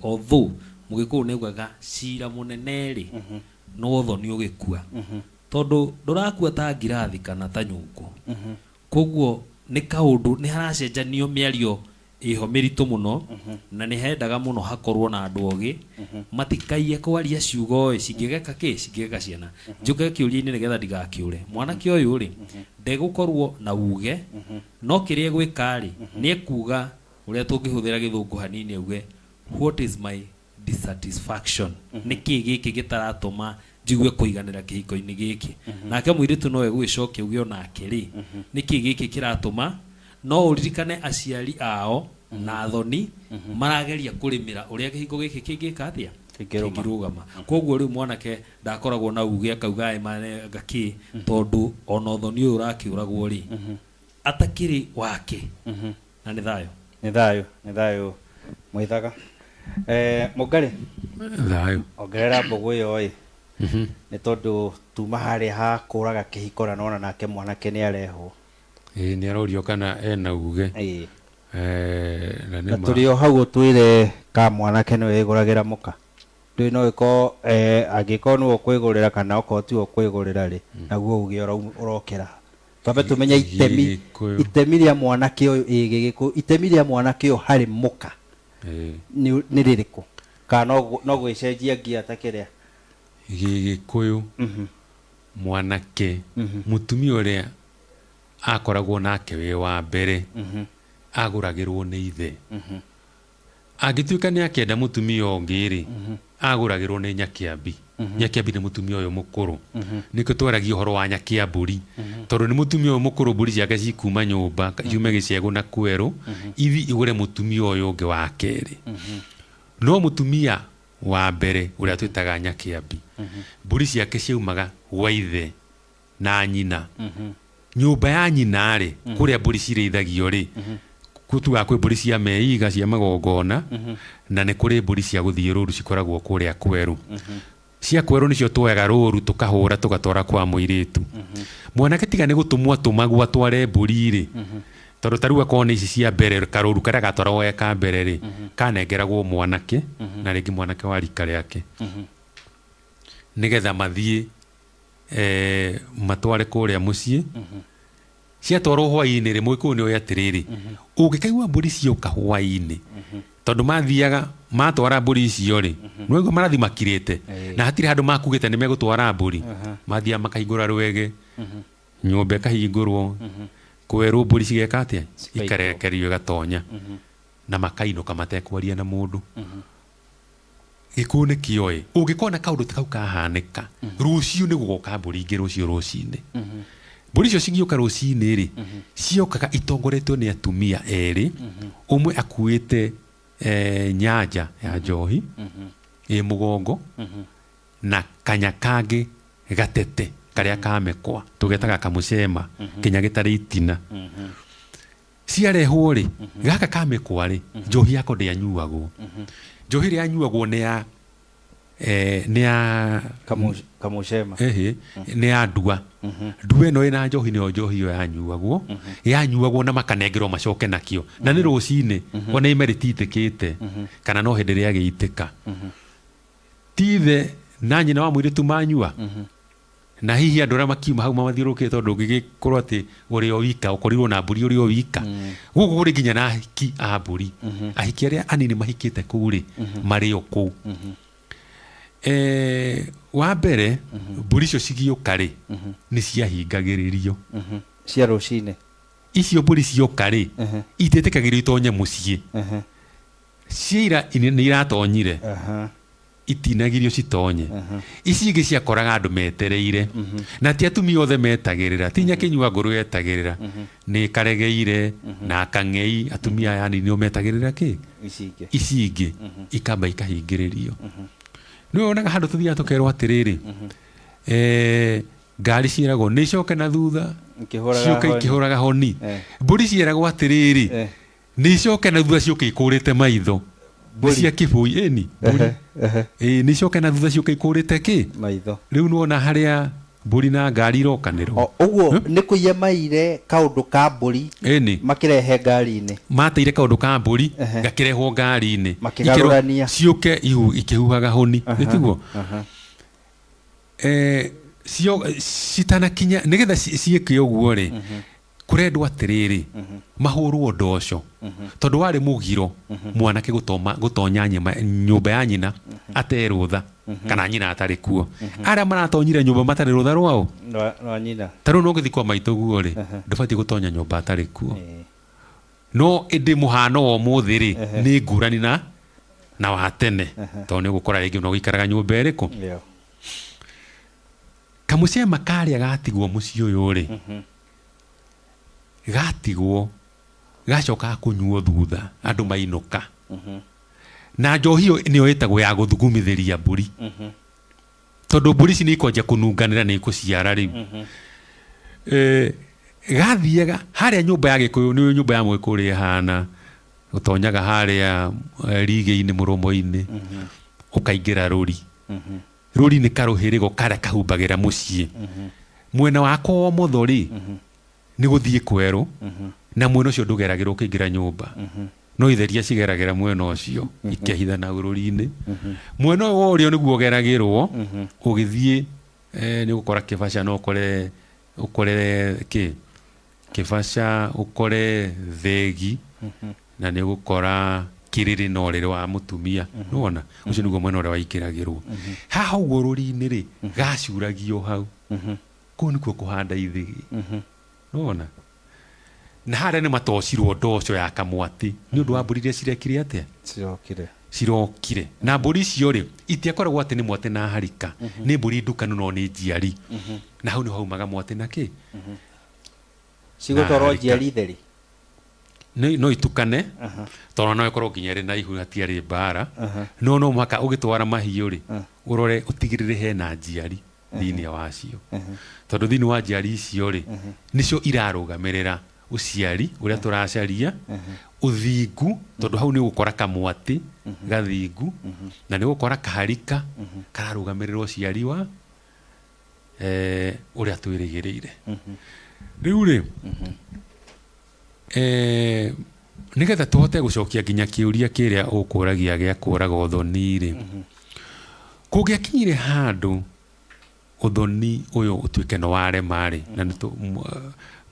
although mugikuyu neugaga cira munene ri no thoni ugikua tondu ndurakua ta ngirathi kana ta nyungu koguo ni kaundu ni haracenjanio miario iho miritu muno na ni hendaga muno hakorwo na andu ogi matikaiye kwaria ciugo cingigeka cingigeka ciana njuke kiuria-ini nigetha ndigakiure mwanake uyu ri ndegukorwo na uge no kiria gwika ri ni ekuga uria tungihuthira githungu hanini auge what is my dissatisfaction niki giki gitaratuma jigue kuiganira kihiko-ini giki nake muiritu no egwicokia uge onake ri niki giki kiratuma no uririkane aciari ao na thoni marageria kurimira uria kihiko giki kingika atia kingirugama koguo riu mwanake ndakoragwo na uge akauga mane ngaki tondu ona thoni uyu urakiuragwo ri atakiri wake na ni thayo mwithaga mugari thayo ongerera mbogo iyo ĩ ni tondu tuma haria ha kuraga kihiko na nona nake mwanake ni arehwo ni arorio kana ena uge na turio hau twire ka mwanake no eguragira muka ndui no iko agiko no kwigurira kana oko ti okwigurira ri naguo uge urokera twabe tumenya itemi ria mwanake uyu igigiku itemi ria mwanake uyu hari muka ni ririko kana no gwicenjia ngia takiria gigikuyu mwanake mutumia uria akoragwo nake we wa mbere aguragirwo ni ithe agituika ni akenda mutumia ungi ri aguragirwo ni nyakiambi nyakiambi ni mutumia uyu mukuru niko twaragia uhoro wa nyakiamburi tondu ni mutumia uyu mukuru mburi ciake cikuma nyumba yume gicego na kweru ithi igure mutumia uyu ungi wa keri no mutumia wa mbere uria twitaga nyakiambi mburi ciake ciumaga wa ithe na nyina nyumba ya nyina ri kuria mburi cirithagio ri kutuga kwi mburi cia meiga cia magongona na ni kuri mburi cia guthie ruru cikoragwo kuria kweru cia kweru nicio twoyaga ruru tukahura tugatwara kwa muiritu mwanake tiga ni gutumwa tumagwa tware mburi ri tondu tarua kone ici cia mbere karuru karia gatwaragwo ka mbere ri kanengeragwo mwanake na ringi mwanake wa rika riake nigetha mathie matware kuria mucii cia twarwo hwaini ri muikuyu ni oya atiriri ungikaigua mburi cioka hwaini tondu mathiaga matwara mburi icio ri no marathi makirite na hatiri handu makugite ni megutwara mburi mathia makahingura rwege nyumba kahingurwo kweru mburi cigeka atia ikarekerio gatonya na makainuka matekwaria na mundu gikuyu ni kioi ungikona kaundu takau kahanika ruciu ni gugoka mburi ingi ruciu rucini mburi icio cigioka rucini ri ciokaga itongoretwo ni atumia eri umwe akuite nyanja ya njohi mugongo na kanya kangi gatete karia kamekwa tugetaga kamucema kinya gitari itina ciarehwo ri gaka kamekwa ri njohi yako ndianyuagwo njohi ria anyuagwo ni ya kamucema ni ya ndua ndua ino ina njohi ni njohi yo yanyuagwo na makanengerwo macoke nakio na ni rucini ona imeritithikite kana no hindi ria giitika tithe na nyina wa muiritu manyua na hihi andu aria makiuma hau mamathiurukite tondu ngigikorwo ati uri o wika ukorirwo na mburi uri o wika guku guri nginya na ahiki a mburi ahiki aria anini mahikite kuu ri mari o kuu wa mbere mburi icio cigioka ri ni ciahingagiririo cia rucini icio mburi cioka ri ititikagirio itonye mucii ciira ni iratonyire itinagirio citonye ici ingi ciakoraga andu metereire na ti atumia othe metagirira ti nyakinyua nguru yetagirira ni karegeire na kang'ei atumia yani nio metagirira ki ici ingi ikamba ikahingiririo no onaga handu tuthia tukerwo atiriri ngari ciiragwo ni coke na thutha cioke ikihuraga honi mburi ciiragwo atiriri ni coke na thutha cioke ikurite maitho cia kibui ni mburi ni coke na thutha cioke ikurite ki maitho riu nuona haria mbũri na ngari irokanĩrwo Ũguo nĩ kũiya maire kaũndũ ka mbũri ĩni makirehe ngari-inĩ. mateire kaũndũ ka mbũri gakĩrehwo ngari-inĩ Makĩgarũrania. ciũke ikĩhuhaga hũni nĩtiguo citanakinya nĩgetha ciĩke ũguo rĩ kũrendwo atĩrĩrĩ mahũrwo ndoco tondũ warĩ mũgiro mwanake gũtonya nyũmba ya nyina aterũtha kana nyina atarĩ kuo arĩa maratonyire nyũmba matarĩ rũtha rwao Rwa nyina. tarĩu no gĩthiĩ kwa maitũguo rĩ ndũbatiĩ gũtonya nyũmba atarĩ kuo no ĩndĩ mũhano wa ũmũthĩ rĩ nĩ ngũrani na wa tene tondũ nĩ ũgũkora rĩngĩ no gĩikaraga nyũmba ĩrĩkũ kamũcema karĩa gatigwo mũciĩ ũyũ rĩ gatigwo gacoka kũnyuo thutha andũ mainũka na njohi ĩyo nĩyo ĩtagwo ya gũthugumithĩria mbũri tondũ mbũri ici nĩ ikwambia kũnunganĩra nĩ ikũciara rĩu gathiaga harĩa nyũmba ya Gĩkũyũ nĩ nyũmba ya Mũgĩkũyũ ũrĩa ĩhana ũtonyaga harĩa rigĩ-inĩ mũromo-inĩ ũkaingĩra rũri rũri nĩ karũhĩrĩgo karĩa kahumbagĩra mũciĩ mwena wako wa ũmotho rĩ nĩ gũthiĩ kwerũ na mwena ũcio ndũgeragĩra ũkĩingĩra nyũmba no itheria cigeragĩra mwena ũcio ikehitha na rũri-inĩ mwena ũyũ wa ũrĩo nĩguo ũgeragĩrwo ũgĩthiĩ nĩ gũkora kĩbaca no ũkore kĩbaca ũkore thegi na nĩ gũkora kĩrĩrĩ na ũrĩrĩ wa mũtumia nĩwona ũcio nĩguo mwena ũrĩa waingĩragĩrwo haha ũguo rũri-inĩ rĩ gacuragio hau kũu nĩkuo kũhanda ithĩgi nĩwona na harĩa nĩ matocirwo ndoco ya kamwatĩ nĩ ũndũ wa mbũri iria cirekire atĩa cirokire na mbũri icio rĩ itiakoragwo atĩ nĩ mwatĩ na harika nĩ mbũri ndukanu no nĩ njiari na hau nĩ haumaga mwatĩ na kĩ cigũtwarwo njiari theri no itukane tondũ no ĩkorwo nginya ĩrĩ na ihu hatiarĩ mbara no mũhaka ũgĩtwara mahiũ rĩ ũrore ũtigĩrĩre hena njiari thĩinĩ wacio tondũ thĩinĩ wa njiari icio rĩ nĩcio irarũgamĩrĩra ũciari ũrĩa tũracaria ũthingu tondũ hau nĩ ũgũkora kamwatĩ gathingu na nĩ ũgũkora kaharika kararũgamĩrĩra ũciari wa ũrĩa twĩrĩgĩrĩire rĩu rĩ nĩgetha tũhote gũcokia nginya kĩũria kĩrĩa ũkũragia gĩa kũraga ũthoni rĩ kũngĩakinyire handũ ũthoni ũyũ ũtuĩke nĩ warema rĩ na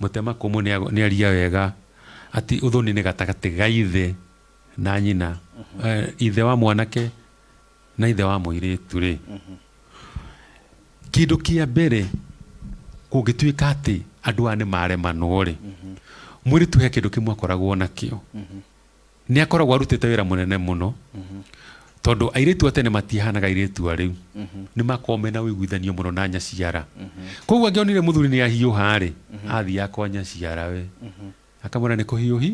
mũtema kũmũ nĩ aria wega atĩ ũthoni nĩ gatagatĩ ga ithe na nyina ithe wa mwanake na ithe wa mũirĩtu rĩ kĩndũ kĩa mbere kũngĩtuĩka atĩ andũ aya nĩ maremanwo rĩ mũirĩtu he kĩndũ kĩmwe akoragwo nakĩo nĩ akoragwo arutĩte wĩra mũnene mũno tondũ airĩtu a tene matihanaga airĩtu a rĩu nĩ makoragwo mena ũiguithanio mũno na nyaciara koguo angĩonire mũthuri nĩ ahiũha rĩ athiaga kwa nyaciara we akamwĩra nĩ kũhiũhi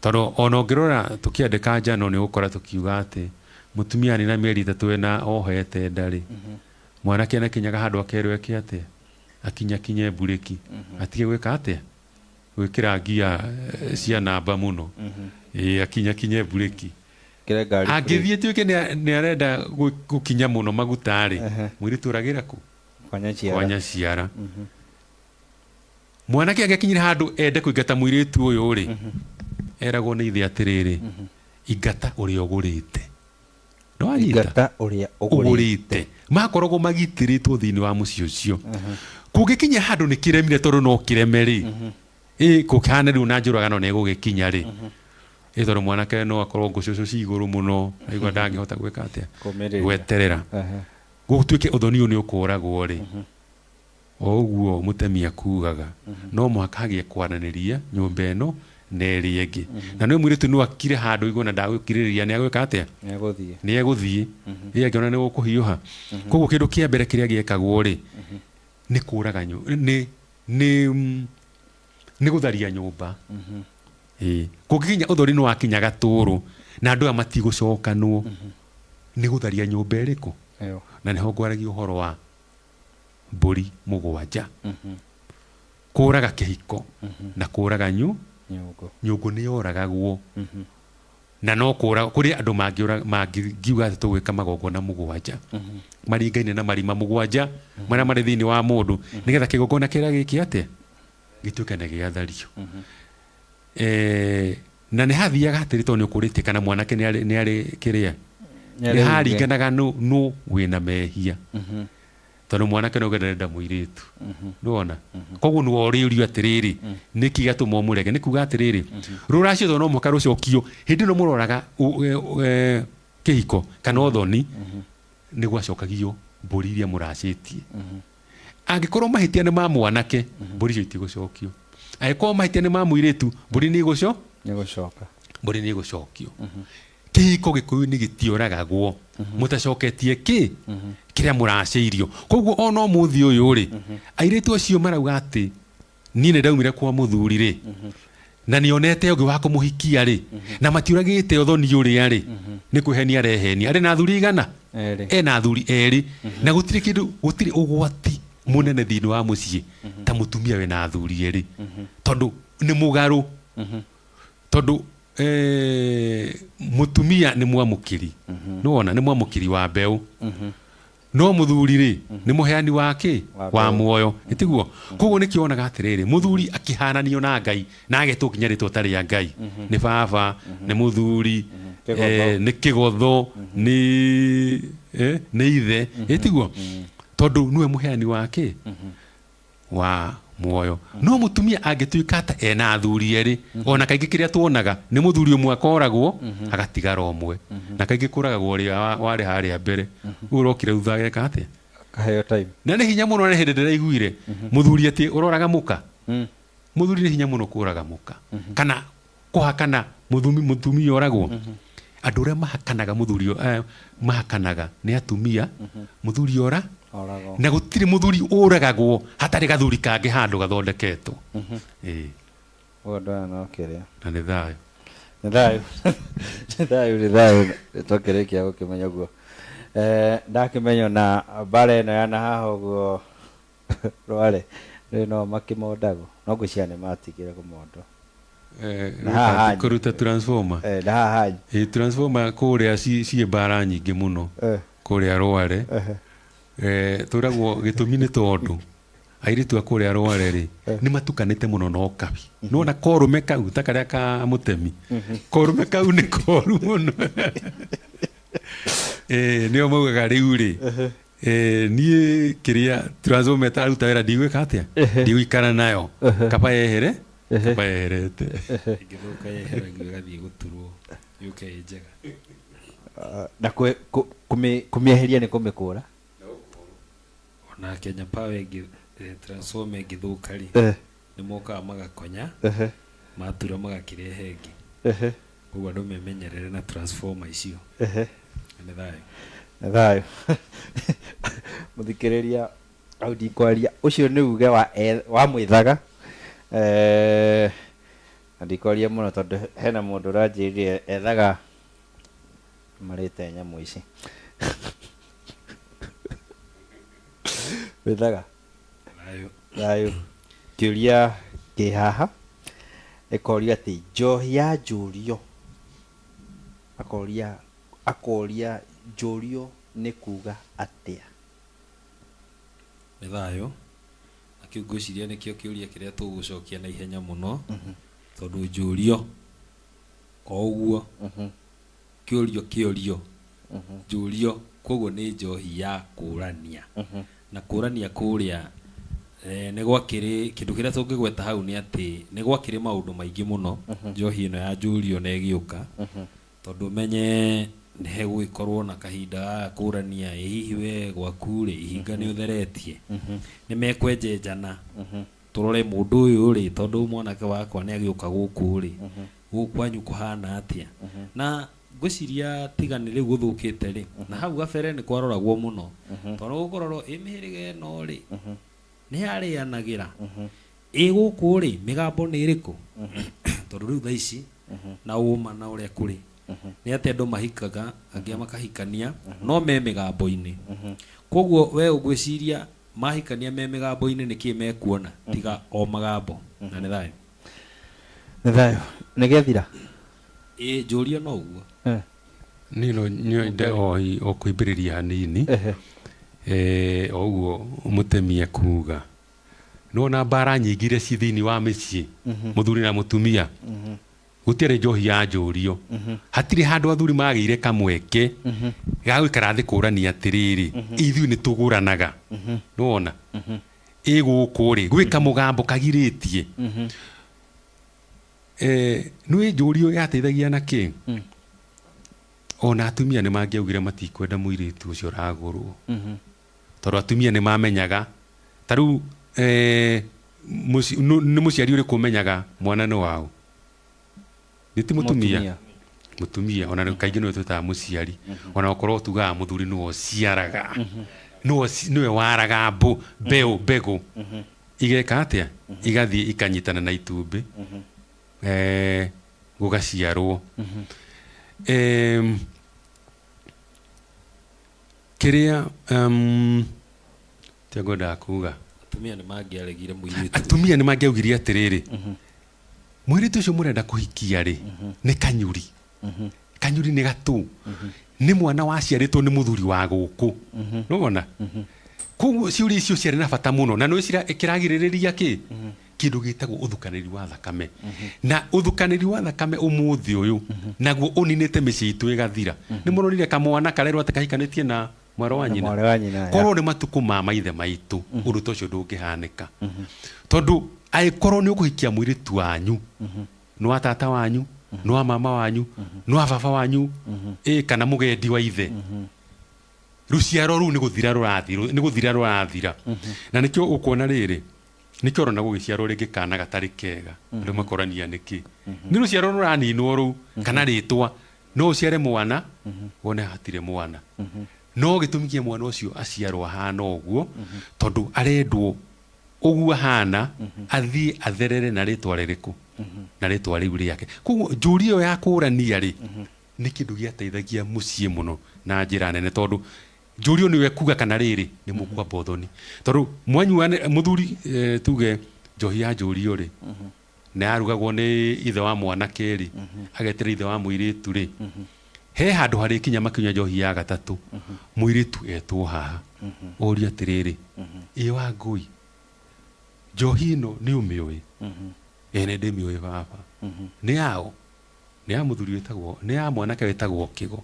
tondũ ona ũngĩrora tũkĩandĩka njano nĩ ũgũkora tũkiuga atĩ mũtumia nĩ na mĩeri 3 na ohete nda rĩ mwanake anakinyaga handũ akerwo eke atĩa akinyakinye mburĩki atige gwĩka atĩa gwĩkĩra ngia cia namba mũno akinyakinye mburĩki angĩthiĩ tuĩke nĩ arenda gũkinya mũno maguta rĩ mũirĩtu ũragĩra kũ kwa nyaciara mwanake angĩkinyire handũ ende kũingata mũirĩtu ũyũ rĩ eragwo nĩ ithe atĩrĩrĩ ingata ũrĩa ũgũrĩte ingata ũrĩa ũgũrĩte makoragwo magitĩrĩtwo thĩinĩ wa mũciĩ ũcio kũngĩkinya handũ nĩ kĩremire tondũ no kĩreme rĩ kũkĩhana rĩu na njũragano nĩ gũgĩkinya rĩ tondũ mwanake no akorwo ngũcũcũ ci igũrũ mũno aigua ndangĩhota gwĩka atĩa gweterera gũtuĩke ũthoni ũyũ nĩ ũkũragwo rĩ o ũguo mũtemi akugaga no mũhaka hagĩe kwaranĩria nyũmba ĩno na ĩrĩa ĩngĩ na nĩ mũirĩtu nĩ akire handũ igũrũ na ndagwĩkirĩrĩria nĩ agwĩka atĩa nĩ egũthiĩ ĩĩ angĩona nĩ gũkũhiũha koguo kĩndũ kĩa mbere kĩrĩa gĩekagwo rĩ nĩ kũraga nĩ gũtharia nyũmba kũngĩkinya ũthoni nĩ wakinya gatũrũ na andũ aya matigũcokanwo nĩ gũtharia nyũmba ĩrĩkũ na nĩho ngwaragia ũhoro wa mbũri 7 kũraga kĩhiko na kũraga nyũngũ nĩ yoragagwo na no kura kuri andu mangiuga ati tugwika magongona mugwanja maringaine na marima mugwanja maria mari thiini wa mundu nigetha kigongona kiria giki ate gituke na giathario na ni hathiaga atiri to ni ukurite kana mwanake ni ari kiria ni haringanaga no wina mehia tondu mwanake no genda muiritu ndona koguo ni woririo atiriri niki gatuma umurege nikuga atiriri ruracio to no muka rucokio hindi no muroraga kihiko kana uthoni ni gwacokagio mburi iria muracitie angikorwo mahitia ni ma mwanake mburi icio itigucokio angikorwo mahitia ni ma muiritu mburi ni igucoka mburi ni igucokio kihiko gikuyu ni gitioragagwo mutacoketie ki kiria muraceirio koguo ono muthi uyu ri airitu acio marauga ati ni ndaumire kwa muthuri ri na nionete ungi wa kumuhikia ri na matiuragite uthoni uri ari ni kuhenia arehenia ari na thuri igana na thuri eri na gutiri kindu gutiri ugwati munene thiini wa mucii ta mutumia we na thuri eri tondu ni mugaru tondu mutumia ni mwamukiri nona ni mwamukiri wa mbeu no muthuri ri ni muheani wake wa muoyo itiguo koguo nikionaga atiriri muthuri akihananio na Ngai na agetu kinya ritwa tari ya Ngai ni baba ni muthuri ni kigotho ni ithe itiguo tondu niwe muheani wake wa muoyo no mutumia angetuika ta ena athuri eri ona kaingi kiria tuonaga ni muthuri umwe akoragwo agatigara umwe na kaingi kuragwo ri wari haria mbere urokire thutha geka ate kaheo time na ni hinya muno ne hindi ndiraiguire muthuri ati uroraga muka muthuri ni hinya muno kuraga muka kana kuhakana mutumia oragwo andu ria mahakanaga muthuri mahakanaga ni atumia muthuri ora na gutiri muthuri uragagwo hatari gathuri kangi handu gathondeketwo odo na okeria na ni thayo tokerekia gukimenya guo ndakimenya na bare no yana haho guo rware no makimondago no guciane matigire kumondo kuruta transformer transformer kuria ci bara nyingi muno kuria rware turagwo gitumi ni tondu airitu akuria rware ri ni matukanite muno no kabi no na korume kau takaria ka mutemi korume kau ni koru muno ni omugaga riu ri ni kiria transformer taruta wera ndigwika atia ndigwikara nayo kaba yehere kaba yeherete igithuka yehera gathie guturwo yuke njega na kumieheria ni kumikura na Kenya Power transformer githuka ri ni moka magakonya matura magakirehe ingi koguo andu memenyerere na transformer icio ni thayo muthikiriria audi kwaria ucio ni uge wa mwithaga ndikwaria muno tondu hena mundu ranjirie ethaga marite nyamu ici withaga thayo kiuria kihaha ekoria ati njohi ya njurio akoria njurio ni kuga atia ni thayo akiuguciria nikio kiuria kiria tugucokia na ihenya muno tondu njurio koguo kiurio njurio koguo ni njohi ya kurania na kurania kuria ni gwakiri kindu kiria tungigweta hau ni ati ni gwakiri maundu maingi muno njohi ino ya njurio na igiuka tondu menye ni hegwikorwo na kahinda kurania hihi we gwaku ri ihinga ni utheretie ni mekwenjenjana turore mundu uyu ri tondu mwanake wakwa ni agiuka guku ri gukwanyu kuhana atia na gwiciria tigani riu guthukite ri na hau gabere ni kwaroragwo muno tondu gukororwo imihirige no ri ni arianagira guku ri migambo ni iriku tondu riu tha ici na uma na uria kuri ni ati andu mahikaga angia makahikania no me migambo-ini koguo we ugwiciria mahikania me migambo-ini niki mekuona tiga o magambo na ni thayo ni gethira Njũria no ũguo. Nino nyoinde o kwĩmbĩrĩria hanini. Oguo mũtemia kuga. Nona mbara nyingĩ iria ci thĩinĩ wa mĩciĩ. Mũthuri na mũtumia. Gũtirĩ njohi ya njũrio. Hatirĩ handũ athuri magĩire kamweke ga gũikara thĩ kũrania atĩrĩrĩ, ithuĩ nĩ tũgũranaga. Nĩwona? Gũkũ rĩ, gwĩ kamũgambo kagirĩtie. Nĩ njũrio yateithagia na kĩ? Ona atumia nĩ mangĩaugire matikwenda mũirĩtu ũcio ũragũrwo. Tondũ atumia nĩ mamenyaga. Ta rĩu nĩ mũciari ũrĩkũ ũmenyaga mwana nĩ wao? Nĩ ti mũtumia. Mũtumia ona kaingĩ nĩwe twĩtaga mũciari. Ona gũkorwo tugaga mũthuri nĩwe ũciaraga. Nĩwe waraga mbegũ. Igeka atĩa? Igathiĩ ikanyitana na itumbĩ. Gũgaciarwo. Kĩrĩa ngwendaga kuga. Atumia nĩ mangĩaregire mũirĩtu. Atumia nĩ mangĩaugire atĩrĩrĩ. Mũirĩtu ũcio mũrenda kũhikia rĩ, nĩ kanyuri. Kanyuri nĩ gatũ. Nĩ mwana waciarĩtwo nĩ mũthuri wa gũkũ. Nĩwona? Koguo ciũria icio ciarĩ na bata mũno na nĩ kĩragirĩrĩria kĩ? Kĩndũ gĩtagwo ũthukanĩri wa thakame. Na ũthukanĩri wa thakame ũmũthĩ ũyũ naguo ũninĩte mĩciĩ itũ ĩgathira. Nĩ mũronire kamwana karerwo atĩ kahikanĩtie na mwarĩ wa nyina. Korwo nĩ matukũ ma maithe maitũ ũndũ ta ũcio ndũngĩhanĩka. Tondũ angĩkorwo nĩ ũkũhikia mũirĩtu wanyu, nĩ wa tata wanyu, nĩ wa mama wanyu, nĩ wa baba wanyu, kana mũgendi wa ithe. Ruciaro rũu nĩ gũthira rũrathira. Na nĩkĩo ũkuona rĩrĩ, nĩkĩo ũrona gũgĩciarwo rĩngĩ kana gatarĩ kega. Andũ makorania nĩkĩ? Nĩ ruciaro rũraninwo rũu kana rĩtwa. No ũciare mwana, wone hatirĩ mwana. No gĩtũmi kĩa mwana ũcio aciarwo ahana ũguo, tondũ arendwo ũguo ahana athiĩ atherere na rĩtwa rĩrĩkũ? Na rĩtwa rĩu rĩake. Koguo njũria ĩyo ya kũrania rĩ, nĩ kĩndũ gĩateithagia mũciĩ mũno na njĩra nene tondũ njũrio nĩwe kuga kana rĩrĩ nĩ mũkwamba ũthoni. Tondũ mwanyuane mũthuri tuge njohi ya njũrio rĩ, nĩ yarugagwo nĩ ithe wa mwanake rĩ, agetĩra ithe wa mũirĩtu rĩ. He handũ harĩkinya makinya njohi ya gatatũ, mũirĩtu etwo haha. Ũria atĩrĩrĩ, wa Ngũi, njohi ĩno nĩ ũmĩũĩ? Nĩ ndĩmĩũĩ baba. Nĩ yao? Nĩ ya mũthuri wĩtagwo, nĩ ya mwanake wĩtagwo Kĩgo.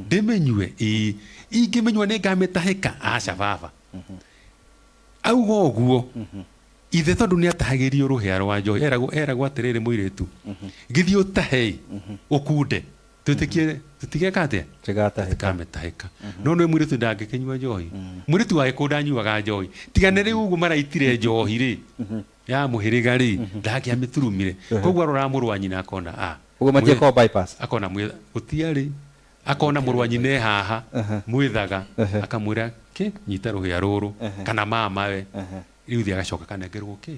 Ndĩmĩnyue? Ingĩmĩnyua nĩ ngamĩtahĩka? Aca baba. Auga ũguo. Ithe tondũ nĩ atahagĩrio rũhĩa rwa njohi, eragwo atĩrĩrĩ mũirĩtu, gĩthiĩ ũtahe ũkunde. Tũtigeka atĩa? Tũkamĩtahĩka. No nĩ mũirĩtu ndangĩkĩnyua njohi. Mũirĩtu wagĩkũnda anyuaga njohi. Tiga nĩ rĩu ũguo maraitire njohi rĩ, ya mũhĩrĩga rĩ, ndangĩamĩturumire. Koguo arora mũrũ wa nyina akona ũguo matiekwo bypass. Akona gũtiarĩ. Akona mũrũ wa nyina haha mwĩthaga, akamwĩra nyita rũhĩa rũrũ kana mama we. Rĩu thĩ agacoka kanengerwo kĩ?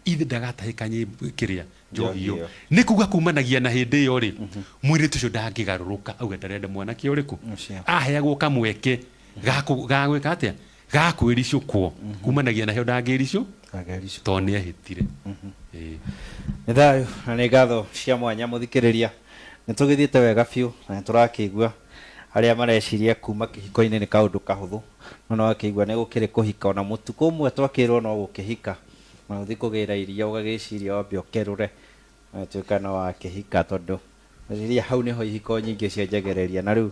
Ithe ndagatahĩka kĩrĩa njohi ĩyo. Nĩ kuga kumanagia na hĩndĩ ĩyo rĩ, mũirĩtu ũcio ndangĩgarũrũka auga ndarenda mwanake ũrĩkũ. Aheagwo kamweke ga gwĩka atĩa? Ga kwĩricũkwo. Kumanagia na hĩndĩ ndangĩricũ tondũ nĩ ehĩtire. Nĩ thayũ na nĩ ngatho cia mwanya mũthikĩrĩria. Nĩ tũgĩthiĩte wega biũ na nĩ tũrakĩigua arĩa mareciria kuma kĩhiko-inĩ nĩ kaũndũ kahũthũ. No wakĩigua nĩ gũkĩrĩ kũhika ona mũtukũ ũmwe twakĩrwo no gũkĩhika. Na ũthiĩ kũgĩra iria ũgagĩciria wambe ũkerũre. Tuĩka no wakĩhika tondũ rĩrĩa hau nĩho ihiko nyingĩ cianjagĩrĩria na rĩu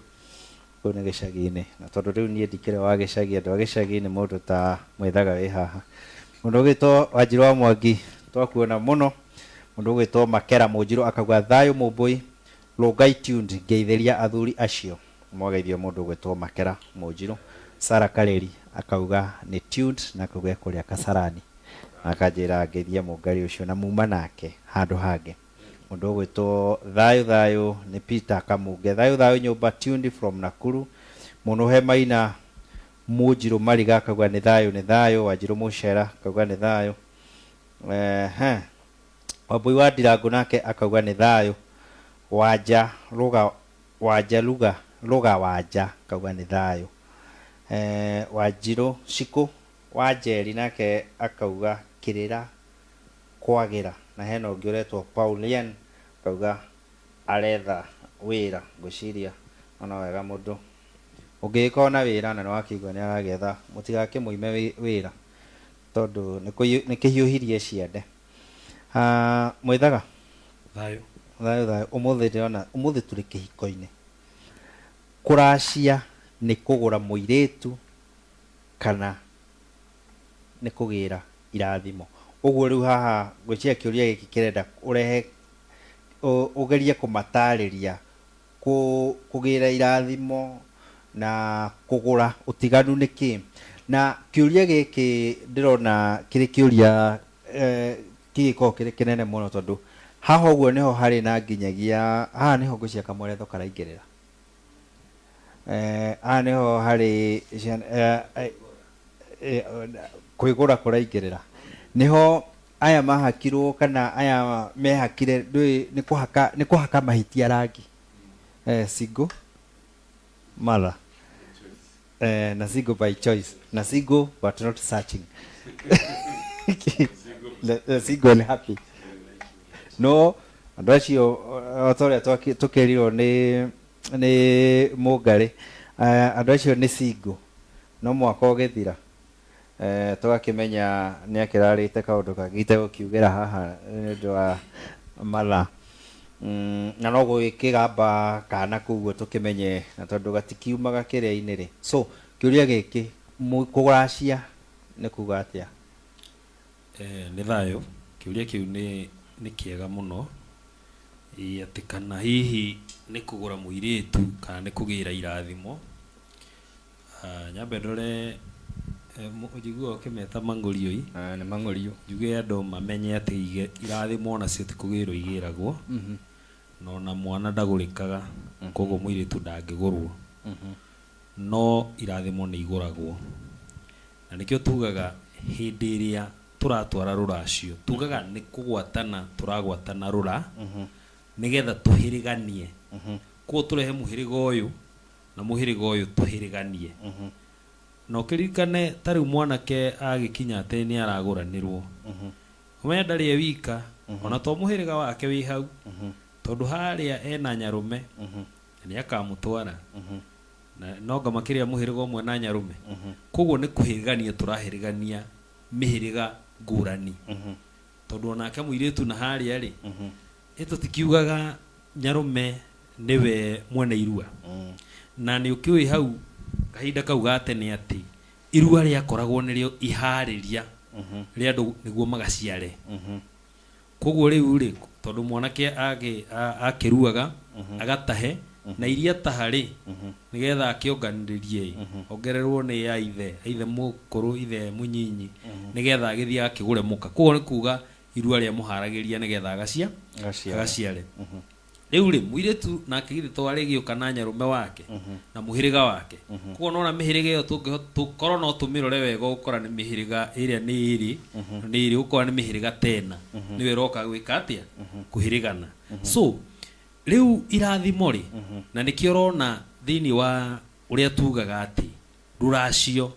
kũu nĩ gĩcagi-inĩ. Na tondũ rĩu niĩ ndikĩrĩ wa gĩcagi, andũ a gĩcagi nĩ mũndũ ta mwĩthaga wĩ haha. Mũndũ ũgĩtwo Wanjirũ wa Mwangi twakuona mũno. Mũndũ ũgĩtwo Makera Mũnjirũ akauga thayũ Mũmbũi, Rongai tuned ngeithĩria athuri acio. Mwageithio mũndũ ũgĩtwo Makera Mũnjirũ. Sara Kareri akauga nĩ tuned na akauga kũrĩa Kasarani. Akanjĩra ngeithia mũngari ũcio na muma nake handũ hangĩ. Mũndũ ũgĩtwo thayũ nĩ Peter Kamunge. Thayũ nyũmba tuned from Nakuru. Mũnũhe Maina Mũnjirũ Mariga akauga nĩ thayũ. Wanjirũ Mũcera akauga nĩ thayũ. Wambui wa Ndirangu nake akauga nĩ thayũ. Wanja akauga nĩ thayũ. Wanjirũ Cikũ Wanjeri nake akauga kĩrĩra kwagĩra. Na hena ũngĩ ũretwo Paulian akauga aretha wĩra ngwĩciria ona wega mũndũ ũngĩkorwo na wĩra na nĩwakĩigua nĩaragetha mũtigakĩmũime wĩra tondũ nĩkĩhiũhirie ciande. Mwĩthaga Thayo. Ũmũthĩ ndĩrona ũmũthĩ tũrĩ kĩhiko-inĩ. Kũracia nĩ kũgũra mũirĩtu kana nĩ kũgĩra irathimo. Ũguo rĩu haha ngwĩciria kĩũria gĩkĩ kĩrenda ũrehe ũgerie kũmatarĩria kũgĩra irathimo na kũgũra ũtiganu nĩ kĩ. Na kĩũria gĩkĩ ndĩrona kĩrĩ kĩũria kĩgĩkorwo kĩrĩ kĩnene mũno tondũ haha ũguo nĩho harĩ na nginyagia haha nĩho ngwĩciria kamweretho karaingĩrĩra. Haha nĩho harĩ kwĩgũra kũraingĩrĩra. Nĩho aya mahakirwo kana aya mehakire nĩ kũhaka mahĩtia rangi. Single mother na single by choice na single but not searching. Single and happy. No, andũ acio otorĩa tũkerirwo nĩ Mũngarĩ, andũ acio nĩ single no mwaka ũgĩthira tũgakĩmenya nĩakĩrarĩte kaũndũ kagĩte gũkiugĩra haha nĩũndũ wa mathaa. Na no gũgĩkĩgamba kana kuguo tũkĩmenye na tondũ gatikiumaga kĩrĩa-inĩ rĩ. So kĩũria gĩkĩ kũracia nĩ kuga atĩa? Nĩ thayũ. Kĩũria kĩu nĩ kĩega mũno atĩ kana hihi nĩ kũgũra mũirĩtu kana nĩ kũgĩra irathimo. Nyambe ndore njiguaga ũkĩmeta mang'ũrioi. Nĩ mang'ũrio. Njuge andũ mamenye atĩ irathimo nacio ti kũgĩrwo igĩragwo. No na mwana ndagũrĩkaga koguo mũirĩtu ndangĩgũrwo. No irathimo nĩ igũragwo. Na nĩkĩo tugaga hĩndĩ ĩrĩa tũratwara rũracio tugaga nĩ kũgwatana tũragwatana rũra nĩgetha tũhĩrĩganie. Koguo tũrehe mũhĩrĩga ũyũ na mũhĩrĩga ũyũ tũhĩrĩganie. Na ũkĩririkane ta rĩu mwanake agĩkinya atĩ nĩ aragũranĩrwo. Ũmenya ndarĩ e wika ona to mũhĩrĩga wake wĩ hau tondũ harĩa ena Nyarũme na nĩakamũtwara na nonga makĩria mũhĩrĩga ũmwe na Nyarũme. Koguo nĩ kũhĩrĩgania tũrahĩrĩgania mĩhĩrĩga ngũrani tondũ onake mũirĩtu na harĩa rĩ tũtikiugaga Nyarũme nĩwe mwene irua. Na nĩ ũkĩũĩ hau kahinda kau ga tene atĩ irua rĩakoragwo nĩrĩo iharĩria rĩa andũ nĩguo magaciare. Koguo rĩu rĩ tondũ mwanake akĩruaga agatahe na iria taharĩ nĩgetha akĩonganĩrĩrie ongererwo nĩ ya ithe mũkũrũ ithe mũnyinyi nĩgetha agĩthiĩ akĩgũre mũka. Koguo nĩ kuga irua rĩa mũharagĩria nĩgetha agaciare. Rĩu rĩ mũirĩtu nake githĩ to arĩgĩũka na Nyarũme wake na mũhĩrĩga wake. Koguo nona mĩhĩrĩga ĩyo tũkorwo no tũmĩrore wega gũkora nĩ mĩhĩrĩga ĩrĩa nĩ ĩrĩ gũkorwo nĩ mĩhĩrĩga tena nĩwe roka gwĩka atĩa kũhĩrĩgana. So rĩu irathimo rĩ na nĩkĩo ũrona thĩinĩ wa ũrĩa tugaga atĩ rũracio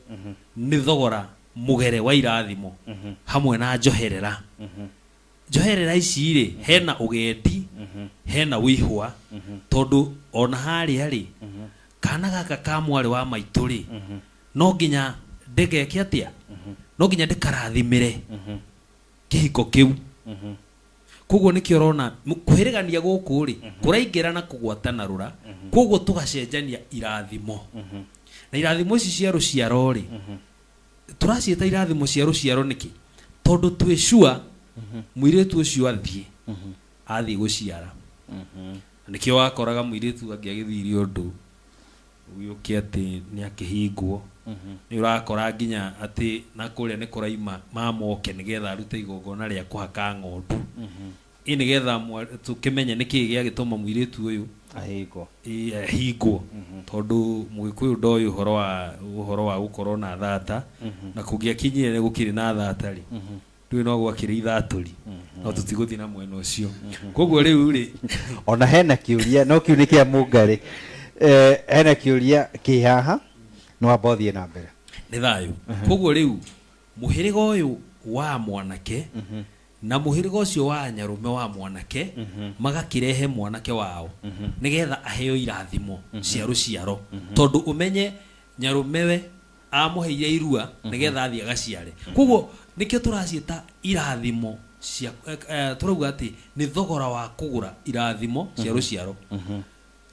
nĩ thogora mũgere wa irathimo hamwe na njoherera. Njoherera ici rĩ hena ũgendi hena wĩhwa tondũ ona harĩa rĩ kana gaka ka mwarĩ wa maitũ rĩ no nginya ndegeke atĩa no nginya ndĩkarathimĩre kĩhiko kĩu. Koguo nĩkĩo ũrona kũhĩrĩgania gũkũ rĩ kũraingĩra na kũgwatana rũra. Koguo tũgacenjania irathimo na irathimo ici cia rũciaro rĩ tũraciĩta irathimo cia rũciaro nĩkĩ tondũ twĩcua mũirĩtu ũcio athiĩ gũciara. Nĩkĩo wakoraga mũirĩtu angĩagĩthire ũndũ ũgĩũke atĩ nĩakĩhingwo. Nĩ ũrakora nginya atĩ na kũrĩa nĩ kũraima mamoke nĩgetha arute igongona rĩa kũhaka ng'ondu. Nĩgetha tũkĩmenye nĩkĩĩ gĩagĩtũma mũirĩtu ũyũ ahingwo tondũ Mũgĩkũyũ ndoĩ ũhoro wa gũkorwo na thata na kũngĩakinyire nĩ gũkĩrĩ na thata rĩ ndũĩ no gwakĩrĩ ithatũri no tũtigũthiĩ na mwena ũcio. Koguo rĩu rĩ ona hena kĩũria no kĩu nĩ kĩa Mũngarĩ. Hena kĩũria kĩ haha no amba ũthiĩ na mbere. Nĩ thayũ. Koguo rĩu mũhĩrĩga ũyũ wa mwanake na muhiriga ucio wa nyarume wa mwanake magakirehe mwanake wao nigetha aheo irathimo cia ruciaro tondu umenye nyarumewe amuheire irua nigetha athie gaciare koguo nikio turacieta irathimo cia turauga ati ni thogora wa kugura irathimo cia ruciaro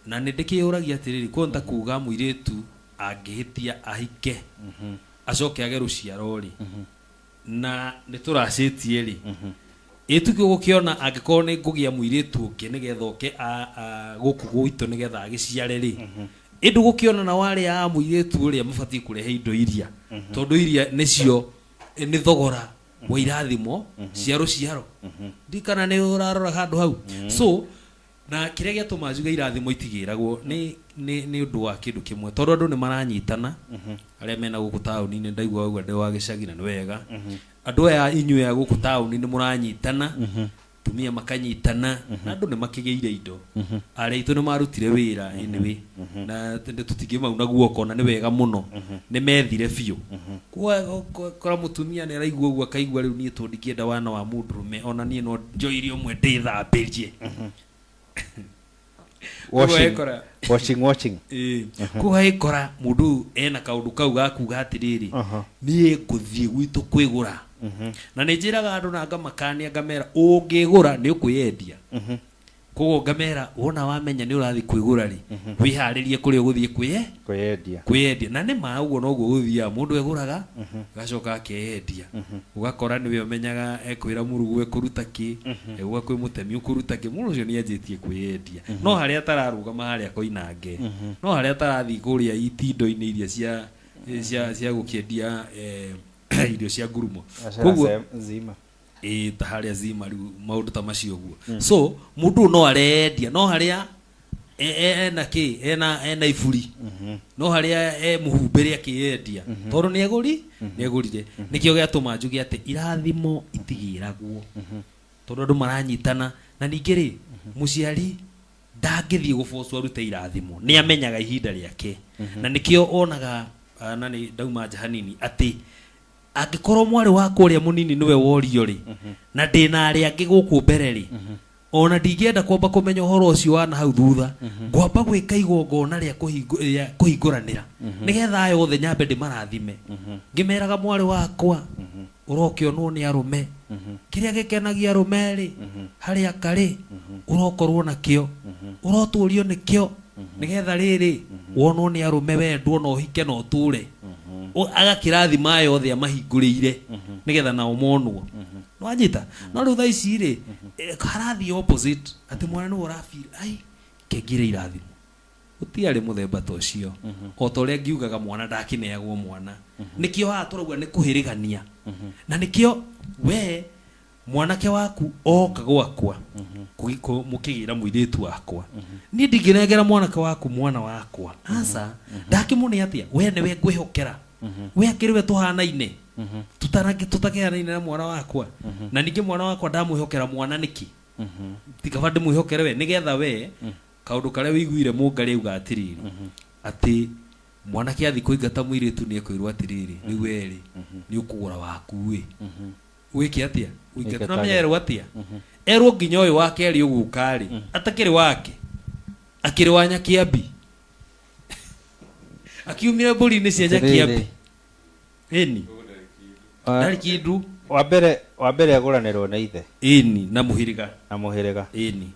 na nindikiuragia atiriri konta kuga muiritu angihitia ahike acoke age ruciaro ri na nituracitie ri ituki gukiona angikorwo ni ngugia muiritu ungi nigetha oke guku gwitu nigetha agiciare ri indu gukiona na wari a muiritu uria mabati kurehe indo iria tondu iria nicio ni thogora wa irathimo cia ruciaro ndikana ni urarora handu hau so na kiria giatuma njuga irathimo itigiragwo ni undu wa kindu kimwe tondu andu ni maranyitana aria mena guku tauni ni ndaigua uguo ndi wa gicagi na ni wega andu aya inyue ya guku tauni ni muranyitana tumia makanyitana na andu ni makigeire indo aria itu ni marutire wira anyway na tutingimauna na guoko na ni wega muno ni methire biu kwa mutumia ni raigua uguo akaigua riu ni tundikienda wana wa mundurume ona ni no njoirie umwe ndithambirie watching kuga ikora mundu ena kaundu kau gakuga atiriri nie nguthie gwitu kwigura na ninjiraga andu na ngamakania ngamera ungigura ni ukuyendia koguo ngamera wona wamenya ni urathi kwigura ri wiharirie kuri uguthie kwiyendia na ni ma uguo no guthia mundu eguraga gacoka akeyendia ugakora ni we umenyaga ekwira murugu ekuruta ki egwa kwi mutemi ukuruta ki mundu ucio ni anjitie kwiyendia no haria atararugama haria koinange no haria atarathi kuria itindo-ini iria cia gukiendia irio cia ngurumo koguo zima ta haria zima riu maundu ta macio guo so mundu no arendia no haria ena iburi no haria muhumbire akiyendia tondu ni egurire nikio giatuma njuge ati irathimo itigiragwo tondu andu maranyitana na ningiri muciari ndangithie gubocwo arute irathimo ni amenyaga ihinda riake na nikio onaga na ni ndauma jahanini ati angikorwo mwari wakwa uria munini niwe worio ri na ndina ari angi guku mbere ri ona ndingienda kwamba kumenya uhoro ucio wana hau thutha ngwamba gwika igongona ria kuhinguranira nigetha yothe nyambe ndimarathime ngimeraga mwari wakwa urokionwo ni arume kiria gikenagia arume ri haria kari urokorwo nakio uroturio nikio nigetha riri wonwo ni arume wendwo no hike no ture agakirathima yothe amahingurire nigetha na umonwo no anyita no ru thaici ri karathi opposite ati mwana no urafeel ai kegire irathimo utiari muthemba to cio o to ria ngiugaga mwana ndakineagwo mwana nikio ha turauga ni kuhirigania na nikio we mwanake waku oka gwakwa mukigira muiritu wakwa ni ndinginegera mwanake waku mwana wakwa asa ndakimune atia we ni we ngwihokera we akiriwe tuhanaine tutakehanaine na mwana wakwa na ningi mwana wakwa ndamwihokera mwana niki tikaba ndimwihokere we nigetha we kaundu karia wiguire mungari uga atiriri ati mwanake athi kuingata muiritu ni ekwirwa atiriri ni weri ni ukugura waku we wiki atia wiki tunamenyerwo atia erwo nginya uyu wake ari ugukari atakiri wake akiri wa Nyakiambi akiumire mburi ni cia Nyakiambi eni ndari kindu wa mbere aguranirwo na ithe eni na muhiriga eni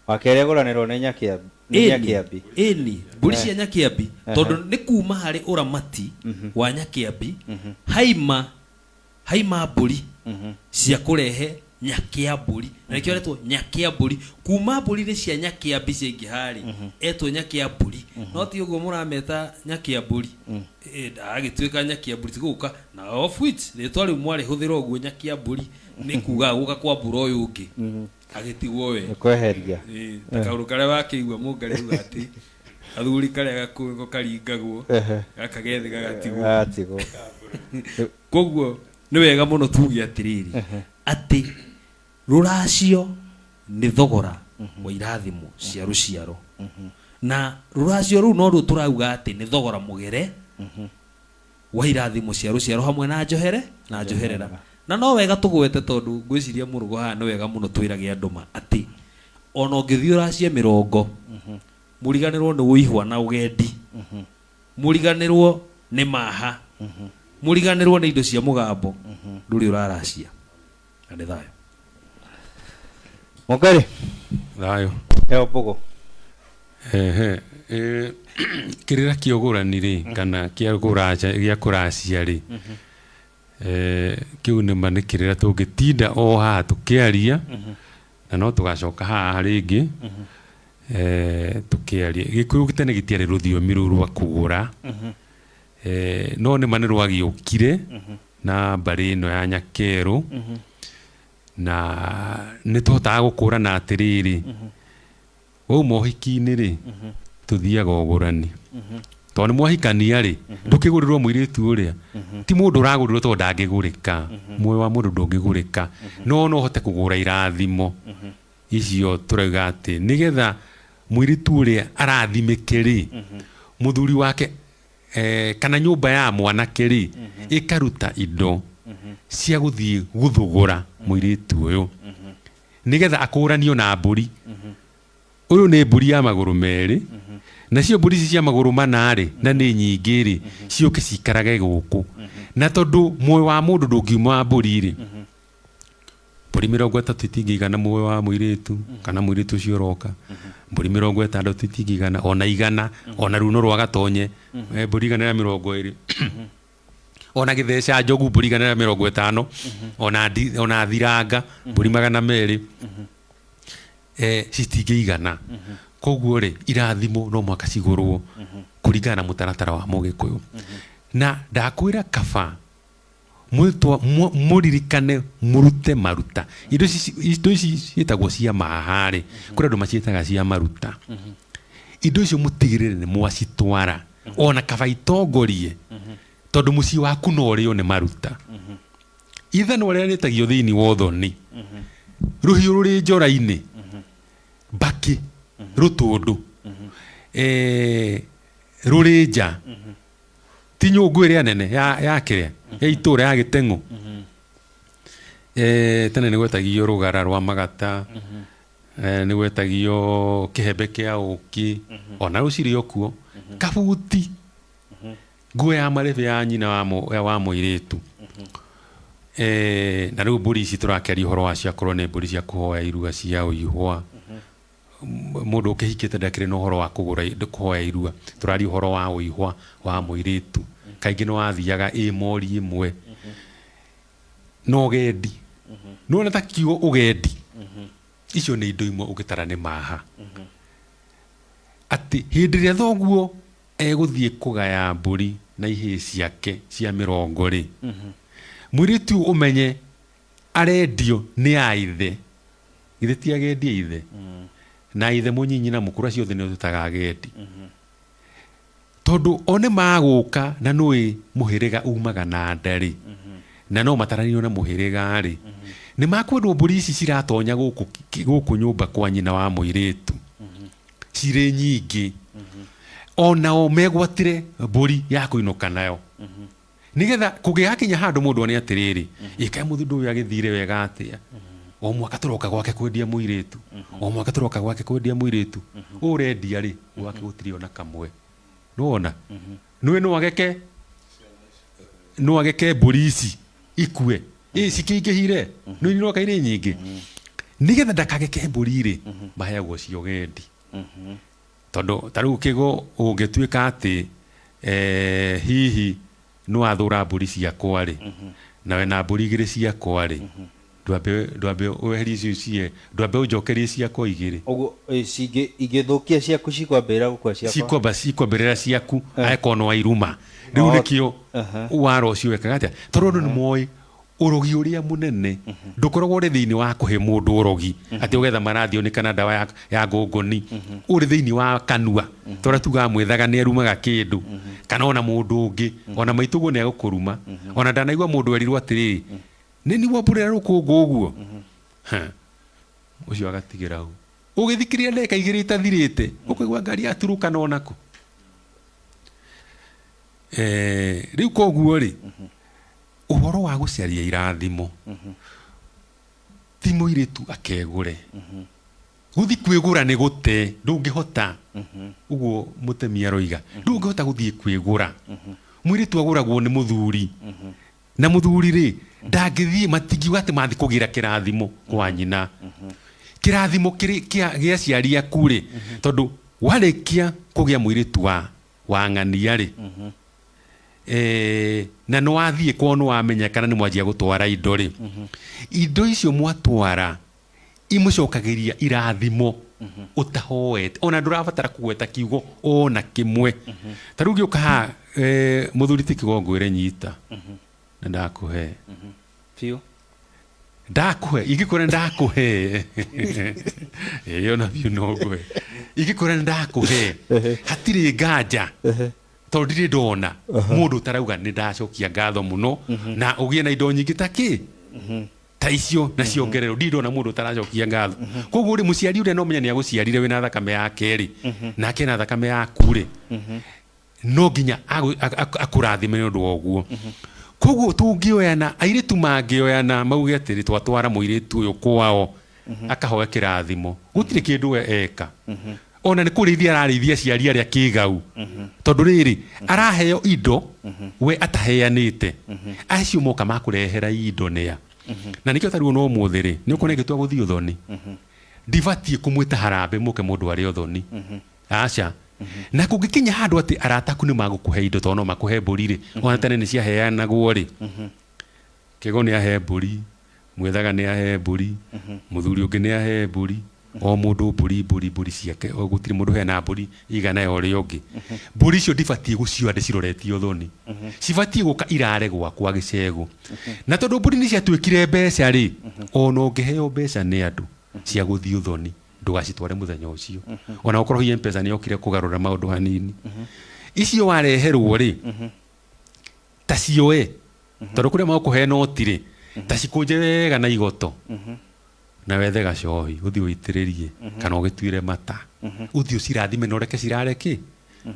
wakere aguranirwo na Nyakiambi eni mburi cia Nyakiambi tondu ni kuma hari uramati wa Nyakiambi haima mburi cia kurehe Nyakiamburi na nikio retwo Nyakiamburi kuma mburi ni cia Nyakiambi cingi hari etwo Nyakiamburi no ti uguo murameta Nyakiamburi agituika Nyakiamburi tiguka na of which ni twari mwari huthira uguo Nyakiamburi ni kuga guka kwa mbura uyu ungi agitigwo we kweheria kauru karia wakiigua mungari uga ati athuri karia gakungo karingagwo gakagethi gagatigwo koguo ni wega muno tugi atiriri ati ruracio ni thogora wa irathimo cia ruciaro na ruracio ru no ru turauga ati ni thogora mugere wa irathimo cia ruciaro hamwe na njoherera na no wega tugwete tondu ngwiciria murugo haha ni wega muno twirage andu ma ati ona ngithii uracia mirongo muriganirwo ni uihwa na ugendi muriganirwo ni maha muriganirwo ni indo cia mugambo nduri uraracia na ni thayo Mokari thayo eo pogo kirira kiogurani ri kana kia kuracia ri kiu nĩ ma nĩ kĩrĩra tũngĩtinda o haha tũkĩaria na no tũgacoka haha rĩngĩ tũkĩaria gĩkũyũ tene gĩtiarĩ rũthiomi rũu rwa kũgũra no nĩ ma nĩ rwagĩũkire na mbarĩ ĩno ya Nyakerũ na nĩ tũhotaga gũkũrana atĩrĩrĩ wauma ũhiki-inĩ rĩ tũthiaga ũgũrani tondũ nĩ mwahikania rĩ ndũkĩgũrĩrwo mũirĩtu ũrĩa ti mũndũ ũragũrĩrwo tondũ ndangĩgũrĩka muoyo wa mũndũ ndũngĩgũrĩka no no ũhote kũgũra irathimo icio tũrauga atĩ nĩgetha mũirĩtu ũrĩa arathimĩke rĩ mũthuri wake kana nyũmba ya mwanake rĩ ĩkaruta indo cia gũthiĩ gũthũgũra mũirĩtu ũyũ nĩgetha akũranio na mbũri ũyũ nĩ mbũri ya magũrũ merĩ nacio mbũri cia magũrũ mana rĩ na nĩ nyingĩ rĩ ciũke cikarage gũkũ na tondũ muoyo wa mũndũ ndũngiuma mbũri rĩ mbũri 30 itingĩigana muoyo wa mũirĩtu kana mũirĩtu ũcio ũroka mbũri 60 itingĩigana ona igana ona runo rwa gatonye mbũri 120 ona gĩtheca njogu mbũri 150 ona thiranga mbũri 200 citingĩigana koguo rĩ irathimo no mwaka cigũrwo kũringana na mũtaratara wa Mũgĩkũyũ na ndakwĩra kaba mũririkane mũrute maruta indo ici ciĩtagwo cia maha rĩ kũrĩ andũ maciĩtaga cia maruta indo icio mũtigĩrĩre nĩ mwacitwara ona kaba itongorie tondũ mũciĩ waku no ũrĩo nĩ maruta ithano rĩrĩa rĩtagio thĩinĩ wa ũthoni rũhiũ rũrĩ njora-inĩ mbakĩ rũtũndũ rũrĩ nja ti nyũngũ ĩrĩa nene ya kĩrĩa ya itũra ya Gĩteng'ũ tene nĩ gwetagio rũgara rwa magata nĩ gwetagio kĩhembe kĩa ũkĩ ona rũcirĩ okuo kabuti nguo ya marebe ya nyina wa mũirĩtu na rĩu mbũri ici tũrakĩaria ũhoro wacio akorwo nĩ mbũri cia kũhoya irua cia ũihwa mũndũ ũkĩhikĩte ndakĩrĩ na ũhoro wa kũhoya irua tũraria ũhoro wa ũihwa wa mũirĩtu kaingĩ nĩ wathiaga mori ĩmwe no ũgendi nĩwona ta kiugo ũgendi icio nĩ indo imwe ũgĩtara nĩ maha atĩ hĩndĩ ĩrĩa thoguo egũthiĩ kũgaya mbũri na ihĩĩ ciake cia 40 rĩ mũirĩtu ũmenye arendio nĩ a ithe ithe ti agendi ithe na ithe mũnyinyi na mũkũra ciothe nĩ tũtaga agendi tondũ one magũka na nũĩ mũhĩrĩga umaga na ndarĩ na no mataranio na mũhĩrĩga rĩ nĩ makwendwo mbũri ici ciratonya gũkũ nyũmba kwa nyina wa mũirĩtu cirĩ nyingĩ onao megwatire mbũri ya kũinũka nayo nĩgetha kũgĩgakinya handũ mũndũ one atĩrĩrĩ ĩkae mũthũndũ ũyũ agĩthire wega atĩa o mwaka tũroka gwake kwendia mũirĩtu o mwaka tũroka gwake kwendia mũirĩtu ũrendia rĩ gwake gũtirĩ ona kamwe nũona nũĩ no ageke mbũri ici ikue cikĩingĩhire nũĩ iroka irĩ nyingĩ nĩgetha ndakageke mbũri rĩ maheagwo cio gendi tondũ ta rĩu kĩgo ũngĩtuĩka atĩ hihi nĩ wathũra mbũri ciakwa rĩ na wena mbũri 2 ciakwa rĩ ndwambe weherie icio cie ndwambe ũnjokerie ciakwa 2 ũguo ingĩthũkia ciaku cikwambĩrĩra gũkua ciakwa cikwambĩrĩra ciaku akorwo no wairuma rĩu nĩkĩo wara ũcio wekaga atĩa tondũ andũ nĩ moĩ ũrogi ũrĩa mũnene ndũkoragwo ũrĩ thĩinĩ wa kũhe mũndũ ũrogi atĩ ũgetha marathio nĩ kana ndawa ya ngũngũni ũrĩ thĩinĩ wa kanua tondũ tugaga mwĩthaga nĩ arumaga kĩndũ kana ona mũndũ ũngĩ ona maitũguo nĩ agũkũruma ona ndanaigua mũndũ erirwo atĩrĩrĩ nĩ niwe mbũrĩra rũkũngũ ũguo ũcio agatigĩra hau ũgĩthikĩrĩria ndeka 2 itathirĩte ũkũigua ngari yaturũkana onako rĩu koguo rĩ uhoro wa guciaria irathimo ti muiritu akegure guthi kwigura ni gute ndungihota uguo mutemi aroiga ndungihota guthie kwigura muiritu aguragwo ni muthuri na muthuri ri ndangithie matingiuga ati mathi kugira kirathimo kwa nyina kirathimo gia ciari aku ri tondu warikia kugia muiritu wa ng'ania ri na no wathie kwa no wamenya kana ni mwanjia gutwara indo ri indo icio mwatwara imucokagiria irathimo utahoete ona ndurabatara kugweta kiugo ona kimwe tarugi ukaha muthuri ti kigongwire nyita na ndakuhe Fiu. Ndakuhe igikore ndakuhe iyo na biu no gwe igikore ndakuhe hatire nganja tondu ndiri ndona mundu tarauga ni ndacokia ngatho muno na ugie na indo nyingi taki ta icio na ciongerero ndindona mundu taracokia ngatho koguo ri muciari ure no menya ni aguciarire wina thakame yake ri nake na thakame yaku ri no nginya akurathime ni undu woguo koguo tungioyana airitu mangioyana mauge atiri twatwara muiritu uyu kwao akahoya kirathimo gutire kindu we eka ona ni kurithia ararithia ciari aria kigau tondu riri araheo indo we ataheanite acio moka makurehera indo nia na nikio taruo no muthiri ni ukone gitwa guthii uthoni ndivatie kumwita harambe muke mundu ari uthoni acha na kungikinya handu ati arataku ni magukuhe indo tono makuhe mburi ri ona tene ni ciaheanagwo ri kigo ni ahe mburi mwethaga ni ahe mburi muthuri ungi ni ahe mburi o mundu mburi ciake o gutiri mundu hena mburi igana yo ri ungi mburi cio ndibatie gucio ande ciroretio thoni cibatie guka irare gwakwa gicegu na tondu mburi ni ciatwikire mbeca ri ona ungiheo mbeca ni andu cia guthii thoni ndugacitware muthenya ucio ona ukorwo hiye mpesa ni okire kugarura maundu hanini icio wareherwo ri ta cioe tondu kuria makuhe noti ri ta cikunje wega na igoto na wethe gacohi uthi uitiririe kana ugitwire mata uthi ucirathime na ureke cirare ki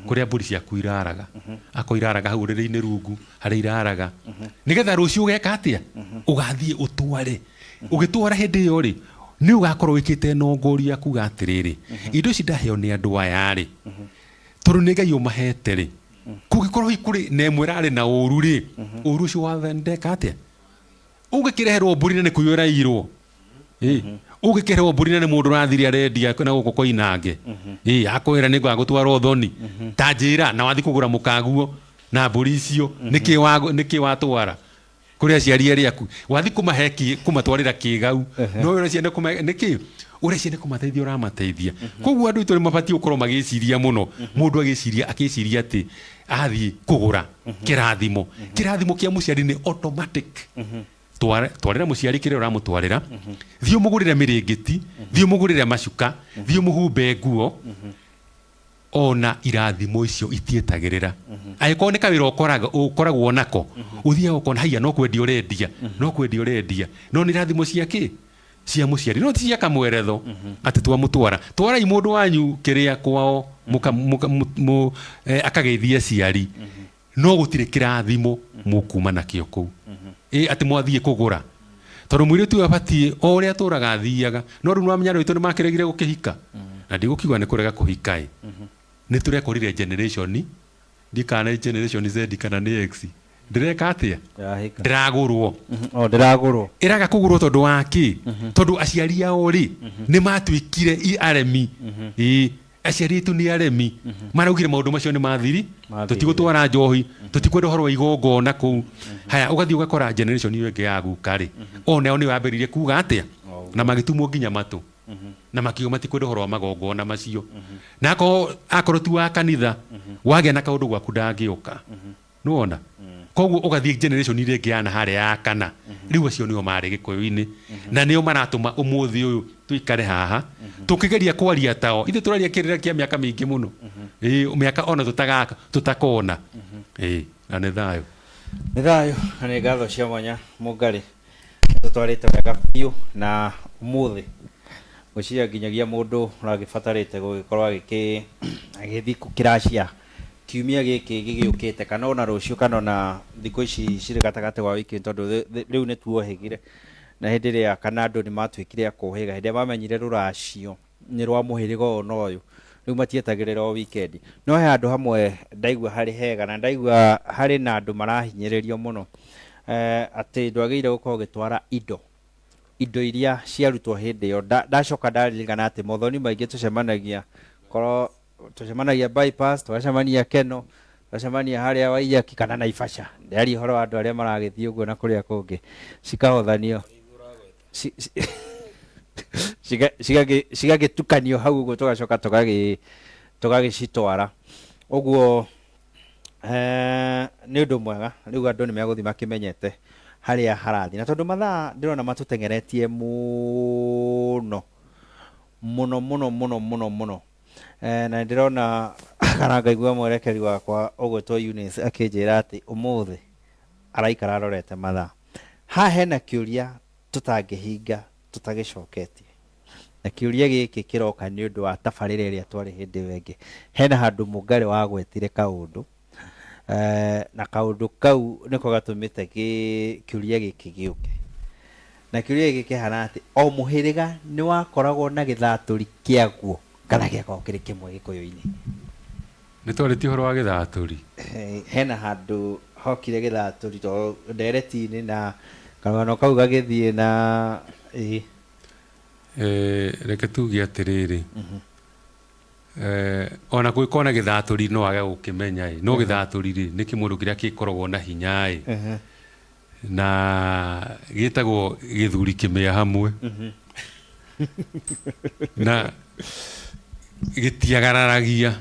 kuria mburi ciaku iraraga akoiraraga hau riri-ini rungu hari iraraga nigetha rucio ugeka atia ugathie utware ugitwara hindi iyo ri ni ugakorwo wikite nongoria kuga atiriri indo ici ndaheo ni andu aya ri tondu ni Ngai umahete ri kugikorwo ikuri na imwe rari na uru ri uru ucio wathondeka atia ugikireherwo mburi na ni kuyura irwo ugikireherwo mburi na ni mundu rathiri arendia na guko koinange akwira ni gwagutwara uthoni ta njira na wathi kugura mukaguo na mburi icio niki watwara kuria ciari ariaku wathi kumaheki kumatwarira kigau no wira ciende niki ure ciende kumateithia uramateithia koguo andu ituri mabati ukorwo magiciria muno mundu agiciria ati athi kugura kirathimo kia muciari ni automatic twarira muciari kire uramutwarira thio mugurire miringiti thio mugurire macuka thio muhumbe nguo ona irathimo icio itietagirira aiko ni kawira ukoragwo nako uthia ukona haya no kwendia urendia no ni irathimo ciake cia muciari no ti cia kamweretho ati twamutwara twara imundu wanyu kiria kwao akageithia ciari no gutire kirathimo mukuma nakio kuu ati mwathie kugura tondu mwiritu abatie o uria turaga thiaga no ru nwamenya rwitu ni makiregire gukihika na ndigukiuga ni kurega kuhika ni turekorire generation ndikana generation Z kana ni X ndireka atia ndiragurwo iraga kugurwo tondu waki tondu aciari ao ri ni matwikire aremi aciari tu ni aremi maraugire maundu macio ni mathiri tutigutwara njohi tutikwenda horo igongona ku haya ugathi ugakora generation iyo ingi ya guka ri oneo ni wambiririe kuga atia na magitumwo nginya matu na makio matikwenda horo wa magongona macio na akorwo tu wa kanitha wage na kaundu gwaku ndangiuka nuona koguo ugathi generation ile ingi yana hare ya kana riu acio nio mari gikoyo-ini na nio maratuma umuthi uyu tuikare haha tukigeria kwaria tao ithe turaria kirira kia miaka mingi muno miaka ona tutakona na ni thayo na ni ngatho cia mwanya mungari tutwarite wega biu na umuthi gucia nginyagia mundu uragibatarite gugikorwo agithi kiracia kiumia giki gigiukite kana ona rucio kana ona thikũ ici cirĩ gatagatĩ wa wiki tondũ rĩu nĩ tuohĩgire na hĩndĩ ĩrĩa kana andũ nĩ matuĩkire a kũhĩga hĩndĩ ĩrĩa mamenyire rũracio nĩ rwa mũhĩrĩga ũyũ na ũyũ rĩu matietagĩrĩra o weekend no he handũ hamwe ndaigua harĩ hega na ndaigua harĩ na andũ marahinyĩrĩrio mũno atĩ ndwagĩrĩire gũkorwo ũgĩtwara indo iria ciarutwo hĩndĩ ĩyo ndacoka ndaririkana atĩ mothoni maingĩ tũcemanagia korwo tũcemanagia bypass twacemania Keno twacemania harĩa Waiyaki kana Naivasha ndari horo wa andũ arĩa maragĩthiĩ ũguo na kũrĩa kũngĩ cikahothanio cigagĩtukanio hau ũguo tũgacoka tũgagĩcitwara ũguo nĩ ũndũ mwega rĩu andũ nĩ megũthiĩ makĩmenyete harĩa harathi na tondũ mathaa ndĩrona matũtengeretie mũno na ndĩrona kana ngaigua mwerekeri wakwa ũgwĩtwo Eunice akĩnjĩra atĩ ũmũthĩ araikara arorete mathaa haha hena kĩũria tũtangĩhinga tũtagĩcoketie na kĩũria gĩkĩ kĩroka nĩ ũndũ wa tabarĩra ĩrĩa twarĩ hĩndĩ ĩyo ĩngĩ hena handũ Mũngarĩ wagwetire kaũndũ na kaũndũ kau nĩko gatũmĩte kĩũria gĩkĩ gĩũke na kĩũria gĩkĩ kĩhana atĩ o mũhĩrĩga nĩ wakoragwo na gĩthatũri kĩaguo kana gĩakorwo kĩrĩ kĩmwe Gĩkũyũ-inĩ nĩ twarĩtie ũhoro wa gĩthatũri hena handũ hokire gĩthatũri to ndereti-inĩ na karũgano kau gagĩthiĩ na reke tuge atĩrĩrĩ ona gwĩkorwo na gĩthatũri no wage gũkĩmenya no gĩthatũri rĩ nĩ kĩmũndũ kĩrĩa gĩkoragwo na hinya na gĩtagwo gĩthuri kĩmĩa hamwe na gĩtiagararagia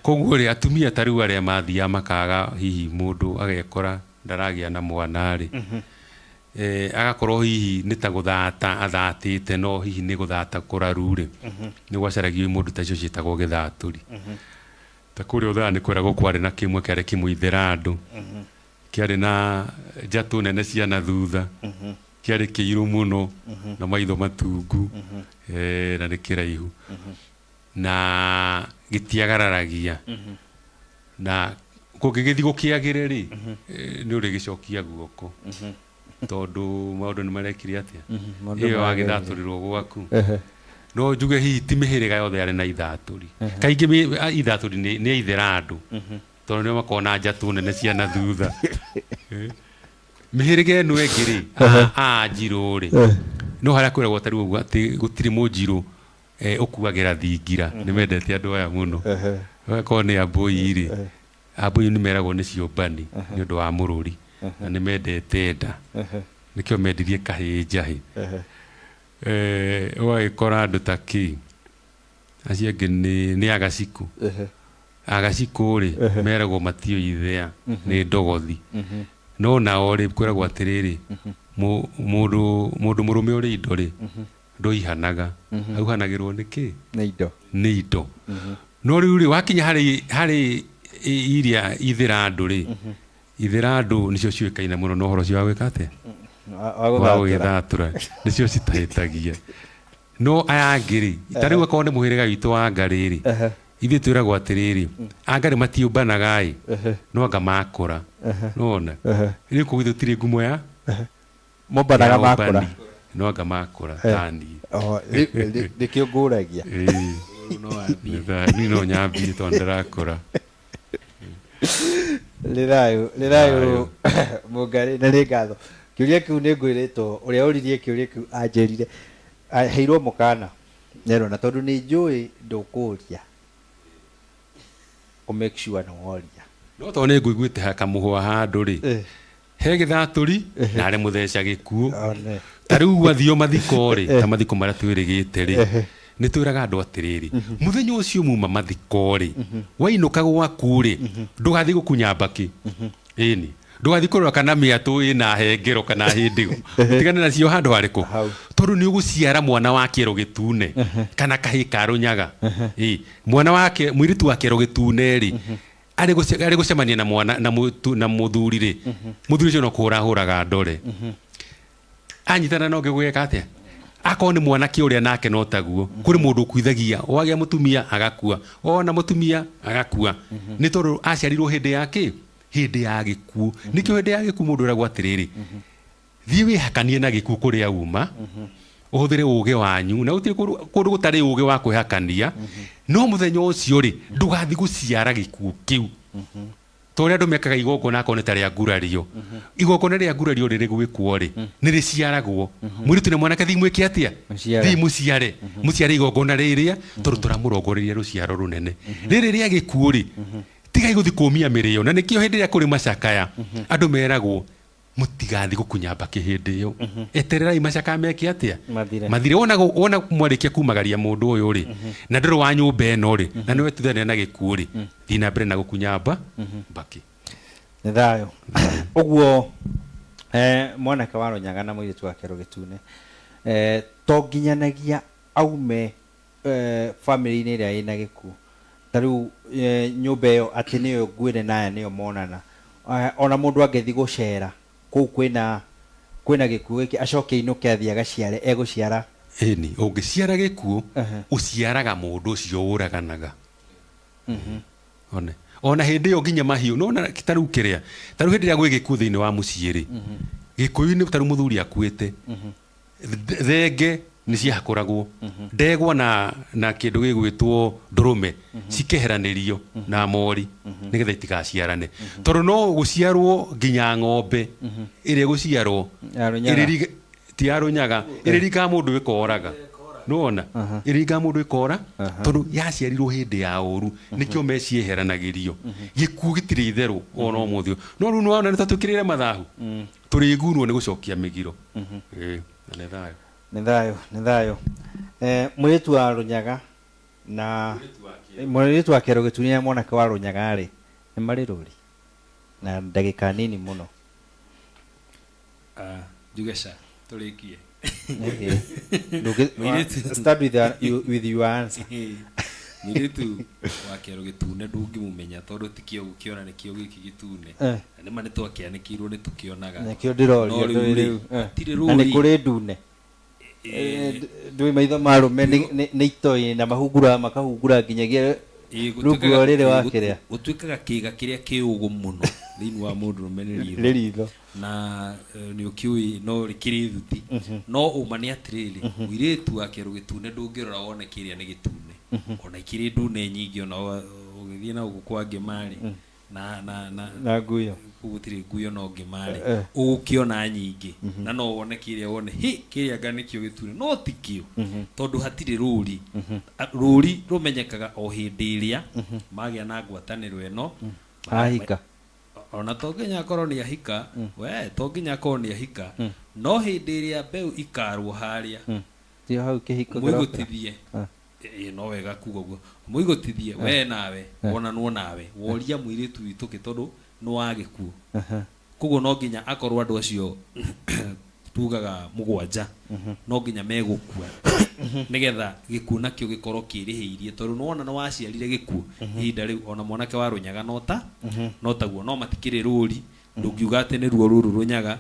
koguo rĩ atumia ta rĩu arĩa mathiaga makaga hihi mũndũ agekora ndaragĩa na mwana rĩ agakorwo hihi nĩ ta gũthata athatĩte no hihi nĩ gũthata kũraru rĩ nĩ gwacaragio mũndũ ta icio ciĩtagwo gĩthatũri ta kũrĩa ũthaya nĩ kwĩragwo kwarĩ na kĩmwe kĩarĩ kĩmũithĩra andũ kĩarĩ na njatũ nene cia na thutha kĩarĩ kĩirũ mũno na maitho matungu na nĩ kĩraihu na gĩtiagararagia na kũngĩgĩthiĩ gũkĩagĩre rĩ nĩ ũrĩgĩcokia guoko tondũ maũndũ nĩ marekire atĩa ĩyo agĩthatũrĩrwo gwaku no njuge hihi ti mĩhĩrĩga yothe arĩ na ithatũri kaingĩ ithatũri nĩ aithĩra andũ tondũ nĩo makoragwo na njatũ nene cia na thutha mĩhĩrĩga ĩno ĩngĩ rĩ Njirũ rĩ no harĩa kwĩragwo ta rĩu atĩ gũtirĩ Mũnjirũ ũkuagĩra thingira nĩ mendete andũ aya mũno agakorwo nĩ Ambũi rĩ Ambũi nĩ meragwo nĩ ciũmbani nĩ ũndũ wa mũrũri na nĩ mendete nda nĩkĩo mendirie kahĩĩ njahĩ ũgagĩkora andũ ta kĩ acio angĩ nĩ Agacikũ rĩ meragwo matioithĩa nĩ ndogothi no nao rĩ kwĩragwo atĩrĩrĩ mũndũ mũrũme ũrĩ indo rĩ ndoihanaga auhanagĩrwo nĩ kĩ nĩ indo no rĩu rĩ wakinya harĩ iria ithĩra andũ rĩ ithĩra andũ nĩcio ciũĩkaine mũno na ũhoro ũcio wa gwĩka atĩa wa gũgĩthatũra nĩcio citahĩtagia no aya angĩ rĩ ta rĩu akorwo nĩ mũhĩrĩga witũ wa Ngarĩ rĩ ithuĩ twĩragwo atĩrĩrĩ Ngarĩ matiũmbanaga ĩ no anga makũra nona rĩu kũu gũtirĩ ngumo ya mũmbanaga makũra no anga makũra tani nĩkĩo ngũragia no nyambie tondũ ndĩrakũra rĩrayũ Mũngarĩ na nĩ ngatho kĩũria kĩu nĩ ngwĩrĩtwo ũrĩa ũririe kĩũria kĩu anjĩrire heirwo mũkana nerwo na tondũ nĩ njũĩ ndũkũria make sure nĩ woria no tondũ nĩ ngũiguĩte hakamũhwa handũ rĩ he gĩthatũri na arĩ mũtheca gĩkuũ ta rĩu gwathio mathiko rĩ ta mathiko marĩa twĩrĩgĩte rĩ nĩ twĩraga andũ atĩrĩrĩ mũthenya ũcio muma mathiko rĩ wainũka gwaku rĩ ndũgathiĩ gũkunya mbakĩ ĩni ndũgathiĩ kũrora kana mĩatũ ĩna hengero kana hĩndĩgo ũtigane nacio handũ harĩkũ tondũ nĩ ũgũciara mwana wa kĩero gĩtune kana kahĩĩ ka rũnyaga mwana wake mũirĩtu wa kĩero gĩtune rĩ arĩ gũcemania na mwana na mũthuri rĩ mũthuri ũcio no kũhũrahũraga ndore anyitana no ngĩgwĩka atĩa Ako ni mwanake uria nake no taguo kuri mundu kuithagia wagia mutumia agakua ona mutumia agakua ni tondu aciarirwo hindi yake hindi ya gikuo nikio hindi ya gikuo mundu uragwa atiriri thii wihakanie na gikuo kuria uma uhuthire uge wanyu na utire kundu gutari uge wa kwihakania no muthenya ucio ri ndugathi guciara gikuo kiu tore andu mekaga igongona akone ta ria ngurario igongona ria ngurario riri gwikwo ri ni riciaragwo mwiritu ni mwanake thi mwike atia thi muciare muciare igongona riria tondu turamurongoreria ruciaro runene riri ria gikuo ri tigai guthi kumia mirio na nikio hindi ria kuri macakaya andu meragwo mutigathi gukunyamba kihindi yo etererai macaka meke atia mathire ona mwarikia kumagaria mundu uyu ri na ndoro wa nyumba eno ri na niwe tuthane na gikuo ri thina mbere na gukunyamba mbaki ni thayo uguo mwanake wa Runyaga na muiritu wake Rugitune to nginyanagia aume family-ini iria ina gikuo tariu nyumba iyo ati niyo ngwire naye niyo monana ona mundu angethi gucera kuu kwina gikuo giki acoke inuke athia gaciare eguciara eni ungiciara gikuo uciaraga mundu ucio uraganaga ona hindi yo nginya mahiu nona kitaru kiria taru hindi ya gwe gikuo thiini wa muciiri gikuyu-ini taru muthuri akuite thenge ni ciakoragwo ndegwa na kindu gigwitwo ndurume cikeheranirio na mori nigetha itigaciarane tondu no guciarwo nginya ng'ombe iri guciarwo iri ti ya Runyaga iri ka mundu ikoraga nona iri ka mundu ikora tondu yaciarirwo hindi ya uru nikio mecieheranagirio gikuo gitiri itheru ona umuthio no ru nwana nitatukirire mathahu turi ngunwo ni gucokia migiro ni thayo muiritu wa Runyaga na muiritu wa Rugitune mwanake wa Runyaga ri ni mari ruri na ndagika nini muno jugesha turikie start with your answer muiritu wa Rugitune ndungimumenya tondu tikio gukiona nikio giki gitune na mane twakianikirwo ni tukionaga nikio ndirorio riu na ni kuri ndune ndui maitho marume ni itoi na mahungura makahungura nginyagia rungu riri wa kiria utuikaga kiga kiria kiugu muno thiini wa mundu rumeneri ritho na ni ukiui no rikiri thuti no uma ni atiriri muiritu wa Rugitune ndungirora wone kiria ni gitune ona ikiri ndune nyingi ona ugithie na ugukwa ngimari na nguyo gutiri nguyo no ngimari ugukiona nyingi na no wone kiria wone kiria nganikio gitune no tikio tondu hatiri ruri rumenyekaga o hindi iria magia na ngwataniro eno ahika ona to nginya korwo ni ahika we to nginya korwo ni ahika no hindi iria mbeu ikarwo haria tio hau kihiko mwigutithie no wega kuga guo mwigutithie we nawe wonanwo nawe woria muiritu witu kitondu no wagikuo kugo no nginya akorwo andu acio tugaga mugwanja no nginya megukua nigetha gikuo nakio gikorwo kirihiirie tondu no wona no waciarire gikuo ihinda riu ona mwanake wa Runyaga no taguo no matikiri ruri ndungiuga ati ni ruo ruru Runyaga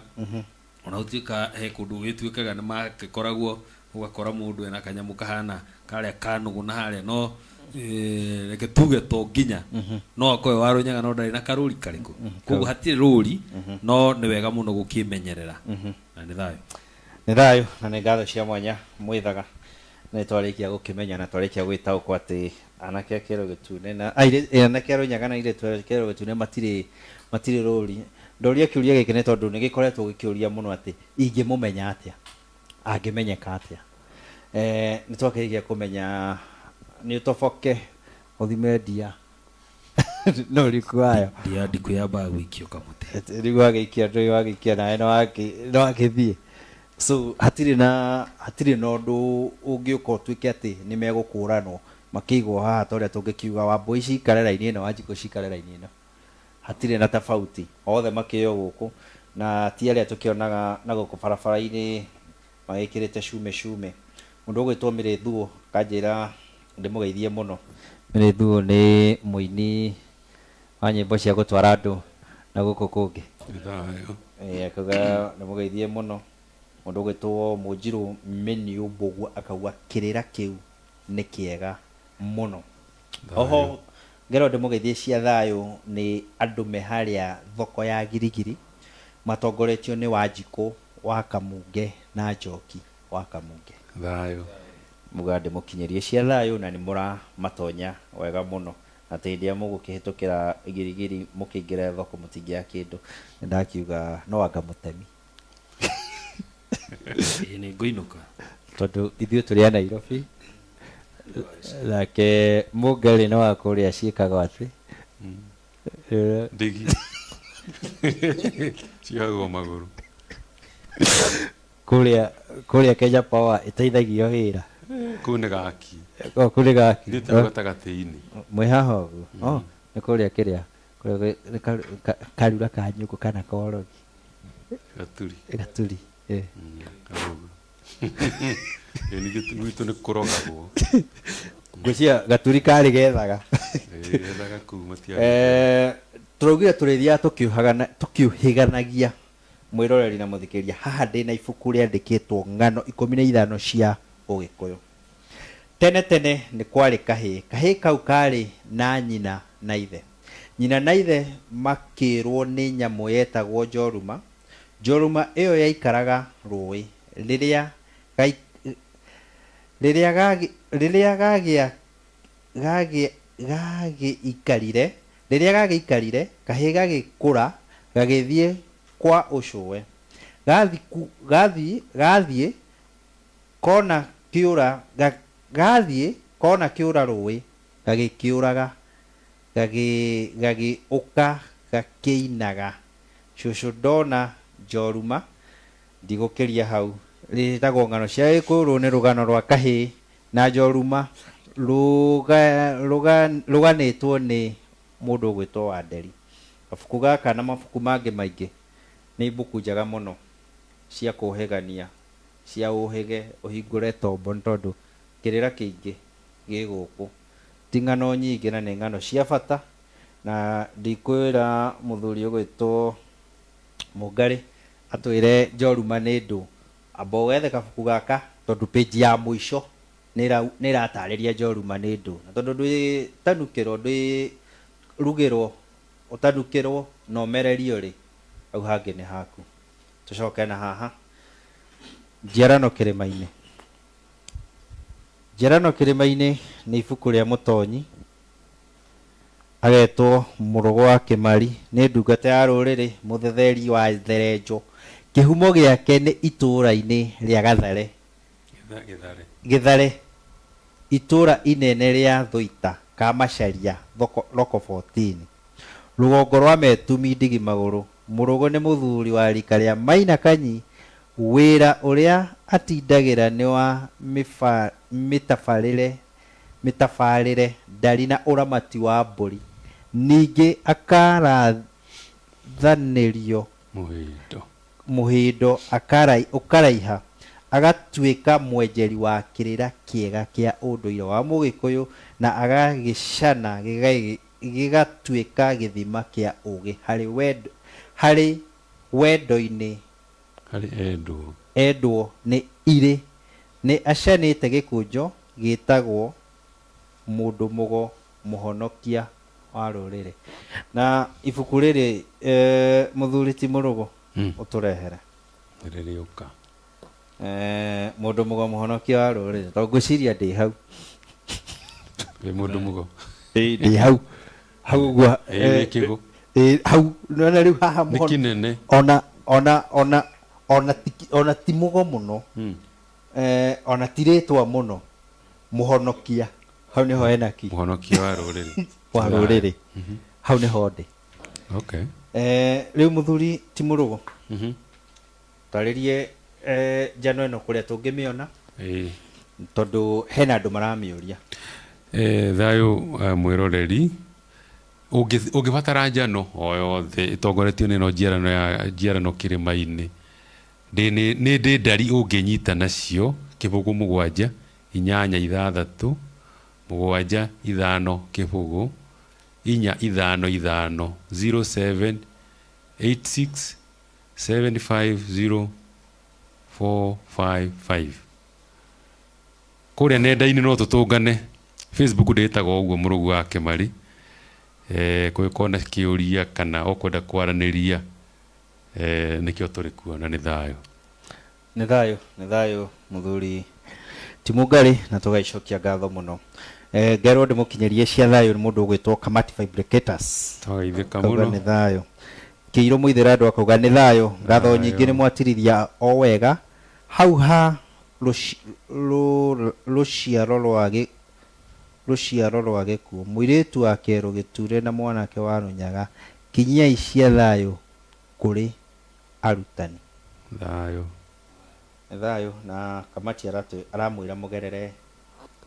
ona utuika he kundu gituikaga ni makoragwo ugakora mundu ena kanyamu kahana karia kanugu na haria no reke tuge to nginya no akoe wa Runyaga no ndari na karuri kariku kugo hatire ruri no ni wega muno gukimenyerera na ni thayo na ni ngatho cia mwanya mwithaga na twarikia gukimenya na twarikia gwitaukwo ati anake a Rugitune na anake a Runyaga na ire twarikia Rugitune matire ruri ndoria kiuria giki ni tondu ni gikoretwo gikiuria muno ati ingimumenya atia angimenyeka atia ni twakirikia kumenya ni utofoke uthime ndia no rikwayo ndia ndikuyamba gwikio kamute rigwa gikia ndoi wagikia nae no agithie so hatire na undu ungiuka utwike ati ni megukuranwo makigwo haha toria tungikiuga Wambui cikarera-ini ino Wanjiku cikarera-ini ino hatire na tofauti othe makiyo guku na ti aria tukionaga na guku barabara-ini magikirite shume mundu ugwitwo Mirithuo kanjira ndimugeithie muno Mirithuo ni muini wa nyimbo cia gutwara andu na guku kungi akaga ndimugeithie muno mundu gwitwo Mujiru Menu Mbugua akauga kirira kiu ni kiega muno. Oho ngero ndimugeithie cia thayo ni andu me haria thoko ya Girigiri matongoretio ni Wanjiku wa Kamunge na Njoki wa Kamunge. Thayo Mugande mukinyerie cia thayo na ni mura matonya wega muno ateithia mugukihitukira Girigiri mukingira thoko mutingia kindu ndakiuga no anga mutemi ni ngoinuka tondu ithuĩ tũrĩ a Nairobi nake Mũngai no akũrĩa ciĩkagwo atĩ ndigi ciagwo maguru kũrĩa Kenya Power ĩteithagio wĩra kũu nĩ gaki kũrĩ gaki ndĩte gatagatĩ-inĩ mwĩ haha ũguo nĩ kũrĩa kĩrĩa karura ka nyũngũ kana korogi gaturi gwitũ nĩ kũrogagwo ngwĩcia gaturi karĩ gethaga gethaga kũu tũraugire tũrĩthiaga tũkiũhĩganagia mwĩroreri na mũthikĩria. Haha ndĩna ibuku rĩandĩkĩtwo ng'ano 15 cia Ũgĩkũyũ. Tene tene nĩ kwarĩ kahĩĩ kau karĩ na nyina na ithe. Nyina na ithe makĩrwo nĩ nyamũ yetagwo njoruma. Njoruma ĩyo yaikaraga rũĩ rĩrĩa gagĩikarire kahĩĩ gagĩkũra gagĩthiĩ kwa ũcũwe. Gathiĩ kona kĩũra rũĩ gagĩkĩũraga gagĩũka gakĩinaga. Cũcũ ndona njoruma ndigũkĩria hau. Rĩtagwo ng'ano cia Gĩkũyũ nĩ rũgano rwa kahĩĩ na njoruma rũganĩtwo nĩ mũndũ ũgwĩtwo Wanderi. Mabuku gaka na mabuku mangĩ maingĩ nĩ ibuku njega mũno cia kũhĩgania cia ũhĩge ũhingũre tombo tondũ kĩrĩra kĩingĩ gĩ gũkũ ti ng'ano nyingĩ na nĩ ng'ano cia bata. Na ndikwĩra mũthuri ũgwĩtwo Mũngai atwĩre njoruma nĩ ndũ amba wethe kabuku gaka tondu page ya mũico nĩ ĩratarĩria njoruma nĩ ndũ na tondu ndũtanukĩrwo ndũrugĩrwo ũtanukĩrwo no mererio rĩ au hangĩ nĩ haku. Tũcoke na haha Njiarano Kĩrĩma-inĩ. Njiarano Kĩrĩma-inĩ nĩ ibuku rĩa mũtonyi agetwo Mũrũgũ wa Kĩmari. Nĩ ndungata ya rũrĩrĩ mũthetheri wa Therenjo. Kĩhumo gĩake nĩ itũũra-inĩ rĩa Gĩthare itũũra inene rĩa Thũita Kamacharia Loko 14 rũgongo rwa Metumi Ndigimagũrũ. Mũrũgũ nĩ mũthuri wa rika rĩa Maina Kanyi. Wĩra ũrĩa atindagĩra nĩ wa mĩtabarĩre ndari na ũramati wa mbũri. Ningĩ akarathanĩrio mũhĩndo ũkaraiha agatuĩka mwenjeri wa kĩrĩra kĩega kĩa ũndũire wa Mũgĩkũyũ na agagĩcana gĩgatuĩka gĩthima kĩa ũgĩ harĩ wendo-inĩ endwo nĩ irĩ. Nĩ acanĩte gĩkũnjo gĩtagwo Mũndũ Mũgo mũhonokia wa rũrĩrĩ. Na ibuku rĩrĩ mũthuri ti Mũrũgũ ũtũrehere rĩrĩũka Mũndũ Mũgo mũhonokia wa rũrĩrĩ tondũ ngwĩciria ndĩ hau wĩ Mũndũ Mũgo ndĩ hau ũguo kĩgũ hau nona rĩu haha kĩnene ona ti mũgo mũno ona tirĩtwa mũno mũhonokia hau nĩho enaki mũhonokia wa rũrĩrĩ hau nĩho ndĩ. Rĩu mũthuri ti Mũrũgũ tarĩrie njano ĩno kũrĩa tũngĩmĩona tondũ hena andũ maramĩũria. Thayũ mwĩroreri ũngĩbatara njano o yothe ĩtongoretio nĩ ĩno njiarano Kĩrĩma-inĩ nĩ ndĩ ndari ũngĩnyita nacio kĩbũgũ 7 8 6 7 5 kĩbũgũ 4 5 5 07 86 750 455 kuria nenda-inĩ no tutungane. Facebook ndĩtagwo ũguo Mũrũgu wa Kĩmari. Kũngĩkorwo na kĩũria kana ũkwenda kwaranĩria nĩkĩo tũrĩ kuo na nĩ thayũ. Nĩ thayũ mũthuri ti Mũngarĩ, na tũgaicokia ngatho mũno. Ngerwo ndĩmũkinyĩrie cia thayũ nĩ mũndũ ũgwĩtwo Kamati Fabricators. Twageithĩka mũno. Nĩ thayũ. Kĩirũ Mũithĩra andũ akauga nĩ thayũ. Ngatho nyingĩ nĩ mwatirithia o wega. Hau ha rũciaro rwa gĩkuũ mũirĩtu wa Kĩero Gĩture na mwanake wa Rũnyaga kinyia cia thayũ kũrĩ arutani. Thayũ na Kamati aramwĩra mũgerere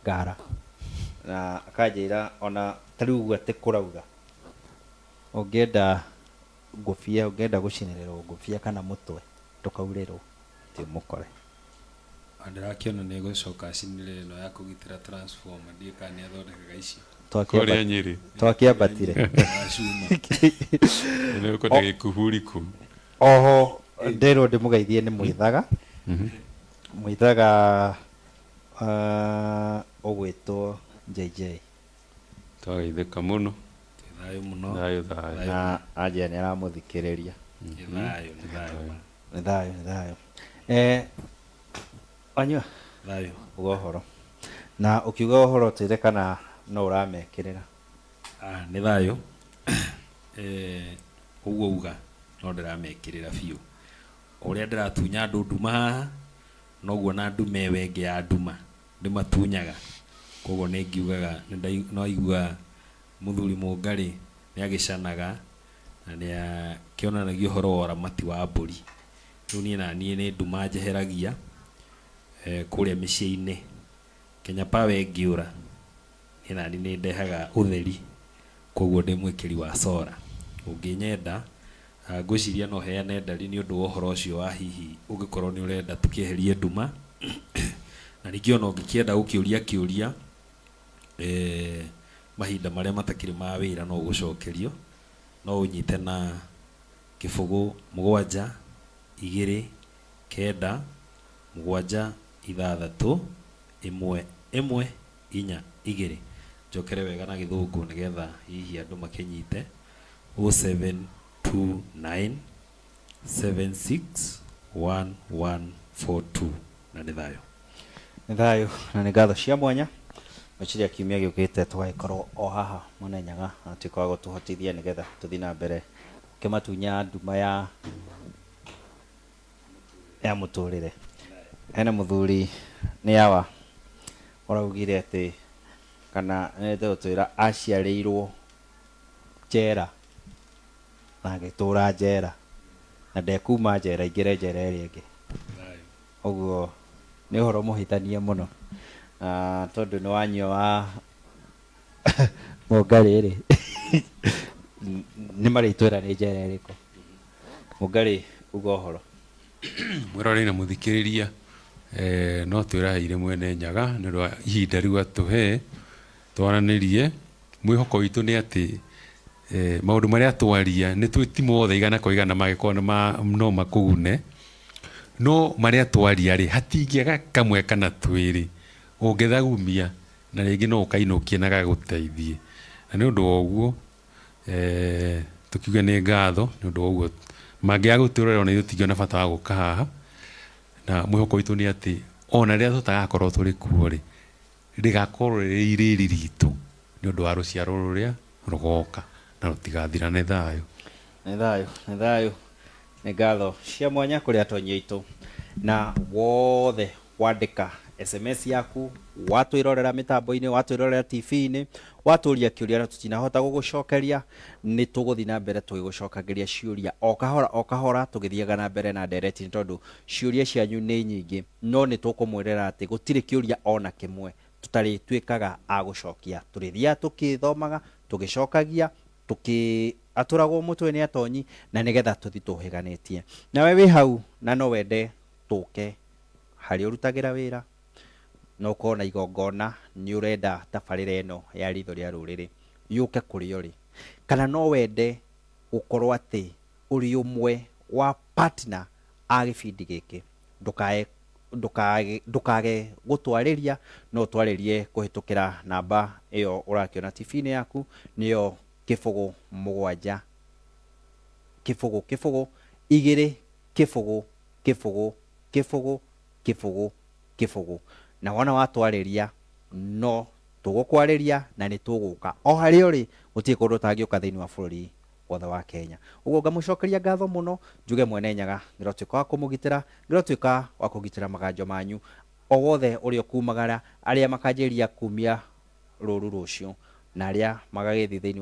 ngara na akanjĩra ona tarĩu ũguo atĩ kũrauga ũngĩenda ngũbia, ũngĩenda gũcinĩrĩrwo ngũbia kana mũtwe tũkaurĩrwo ti mũkore. Ndĩrakĩona nĩ gũcoka acinĩrĩre ĩno ya kũgitĩra transformer ndiĩ kana nĩ athondekaga icio kũrĩa Nyĩrĩ twakĩambatire nĩ ũkona gĩkuhuriku. Oho nderwo ndĩmũgeithie nĩ Mũithaga ũgwĩtwo JJ. Twageithĩka mũno. Thayũ mũno. Thayũ. Na anjia nĩ aramũthikĩrĩria. Nĩ thayũ. Wanyua thayũ uga ũhoro na ũkiuga ũhoro tĩre kana no ũramekĩrĩra? Nĩ thayũ. Ũguo uga no ndĩramekĩrĩra biũ. Ũrĩa ndĩratunya andũ nduma haha noguo na ndume wenge ya nduma ndĩmatunyaga. Koguo nĩ ngiugaga no igua mũthuri Mũngarĩ nĩ agĩcanaga na nĩ akĩonanagia ũhoro wa ũramati wa mbũri. Rĩu niĩ na niĩ nĩ nduma njeheragia kũrĩa mĩciĩ-inĩ. Kenya Power ĩngĩũra niĩ na niĩ nĩ ndehaga ũtheri, koguo ndĩ mwĩkĩri wa solar. Ũngĩnyenda ngwĩciria no heane ndari nĩ ũndũ wa ũhoro ũcio wa hihi ũngĩkorwo nĩ ũrenda tũkĩeherie nduma na ningĩ ona ũngĩkĩenda gũkĩũria kĩũria mahinda marĩa matakĩrĩ ma wĩra no gũcokerio, no ũnyite na kĩbũgũ 7 2 9 7 6 1 1 4 2 njokere wega na gĩthũngũ nĩgetha hihi andũ makĩnyite 0729 761142 na nĩ thayũ. Nĩ thayũ na nĩ ngatho cia mwanya. Meciria kiumia gĩũkĩte tũgagĩkorwo o haha Mũnenyaga na tũkoragwo tũhotithia nĩgetha tũthiĩ na mbere kĩmatunya nduma ya mũtũrĩre. Hena mũthuri nĩ awa ũraugire atĩ kana nĩ twĩra aciarĩirwo njera na agĩtũra njera na ndekuma njera ingĩre njera ĩrĩa ĩngĩ. Ũguo nĩ ũhoro mũhĩtanie mũno tondũ nĩ wanyua wa Mũngarĩ rĩ nĩ marĩtwĩra nĩ njera ĩrĩkũ? Mũngarĩ uga ũhoro. Mwĩrorei na mũthikĩrĩria no twĩraheire mwene Nyaga nĩ ũndũ wa ihinda rĩu atũhe twaranĩrie. Mwĩhoko witũ nĩ atĩ maũndũ marĩa twaria nĩ twĩti mothe igana kwa igana magĩkorwo no makũgune, no marĩa twaria rĩ hatingĩaga kamwe kana twĩrĩ ũngĩthagumia na rĩngĩ no ũkainũkie na gagũteithie. Na nĩ ũndũ wa ũguo tũkiuge nĩ ngatho nĩ ũndũ wa ũguo mangĩaga gũtũrora ona ithuĩ tũtingĩona bata wa gũka haha. Na mwĩhoko witũ nĩ atĩ ona rĩrĩa tũtagakorwo tũrĩ kuo rĩ rĩgakorwo rĩrĩ irĩri ritũ nĩ ũndũ wa rũciaro rũrĩa rũgoka na rũtigathira. Nĩ thayũ. Nĩ thayũ. Nĩ ngatho cia mwanya kũrĩ atonyi aitũ na wothe wandĩka SMS yaku, watwĩrorera mĩtambo-inĩ, watwĩrorera TV-inĩ, watũria kĩũria na tũtinahota gũgũcokeria, nĩ tũgũthiĩ na mbere tũgĩgũcokagĩria ciũria o kahora tũgĩthiaga na mbere na ndereti, tondũ ciũria cianyu nĩ nyingĩ, no nĩ tũkũmwĩrĩra atĩ gũtirĩ kĩũria ona kĩmwe tũtarĩtuĩkaga a gũcokia. Tũrĩthiaga tũkĩthomaga, tũgĩcokagia, atũragwo mũtwe nĩ atonyi na nĩgetha tũthi tũhĩganĩtie. Nawe wĩ hau na no wende tũke harĩ ũrutagĩra wĩra, no ũkorwo na igongona nĩ ũrenda tabarĩra ĩno ya Ritho rĩa Rũrĩrĩ yũke kũrĩ ũrĩ, kana no wende gũkorwo atĩ ũrĩ ũmwe wa partner a gĩbindi gĩkĩ, ndukage gutwariria no twaririe kuhitukira namba iyo urakiona TV-ini yaku niyo 07 kifugu 2 kifugu na wona watwariria no tugukwariria na ni tuguka o hari uri utie kundu tangioka thiini wa bururi wothe wa Kenya. Ugo ngamucokeria ngatho muno njuge mwene nyaga ngirotuika wa kumugitira ngirotuika wa kugitira maganjo manyu o wothe uri okumagara aria makajiria kumia ruru rucio na aria magagithi thiini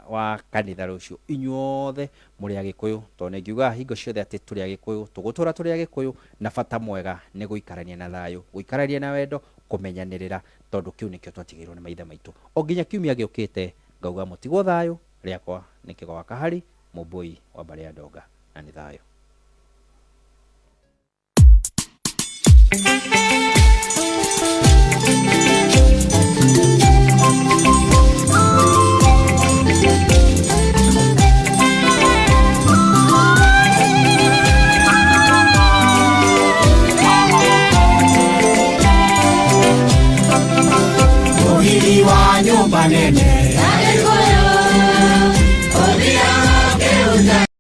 wa kanitha rucio inyuothe muri agikuyu tone ngiuga hingo ciothe ati turi agikuyu tugutura turi agikuyu na bata mwega ni guikarania na thayo guikarania na wendo kumenyanirira tondu kiu nikio twatigirwo ni maithe maitu o nginya kiumia giukite ngauga mutigwo thayo riakwa ni Kigoa Kahari Mubui wa Baria Ndonga na ni thayo. Muhiri wa nyumba nene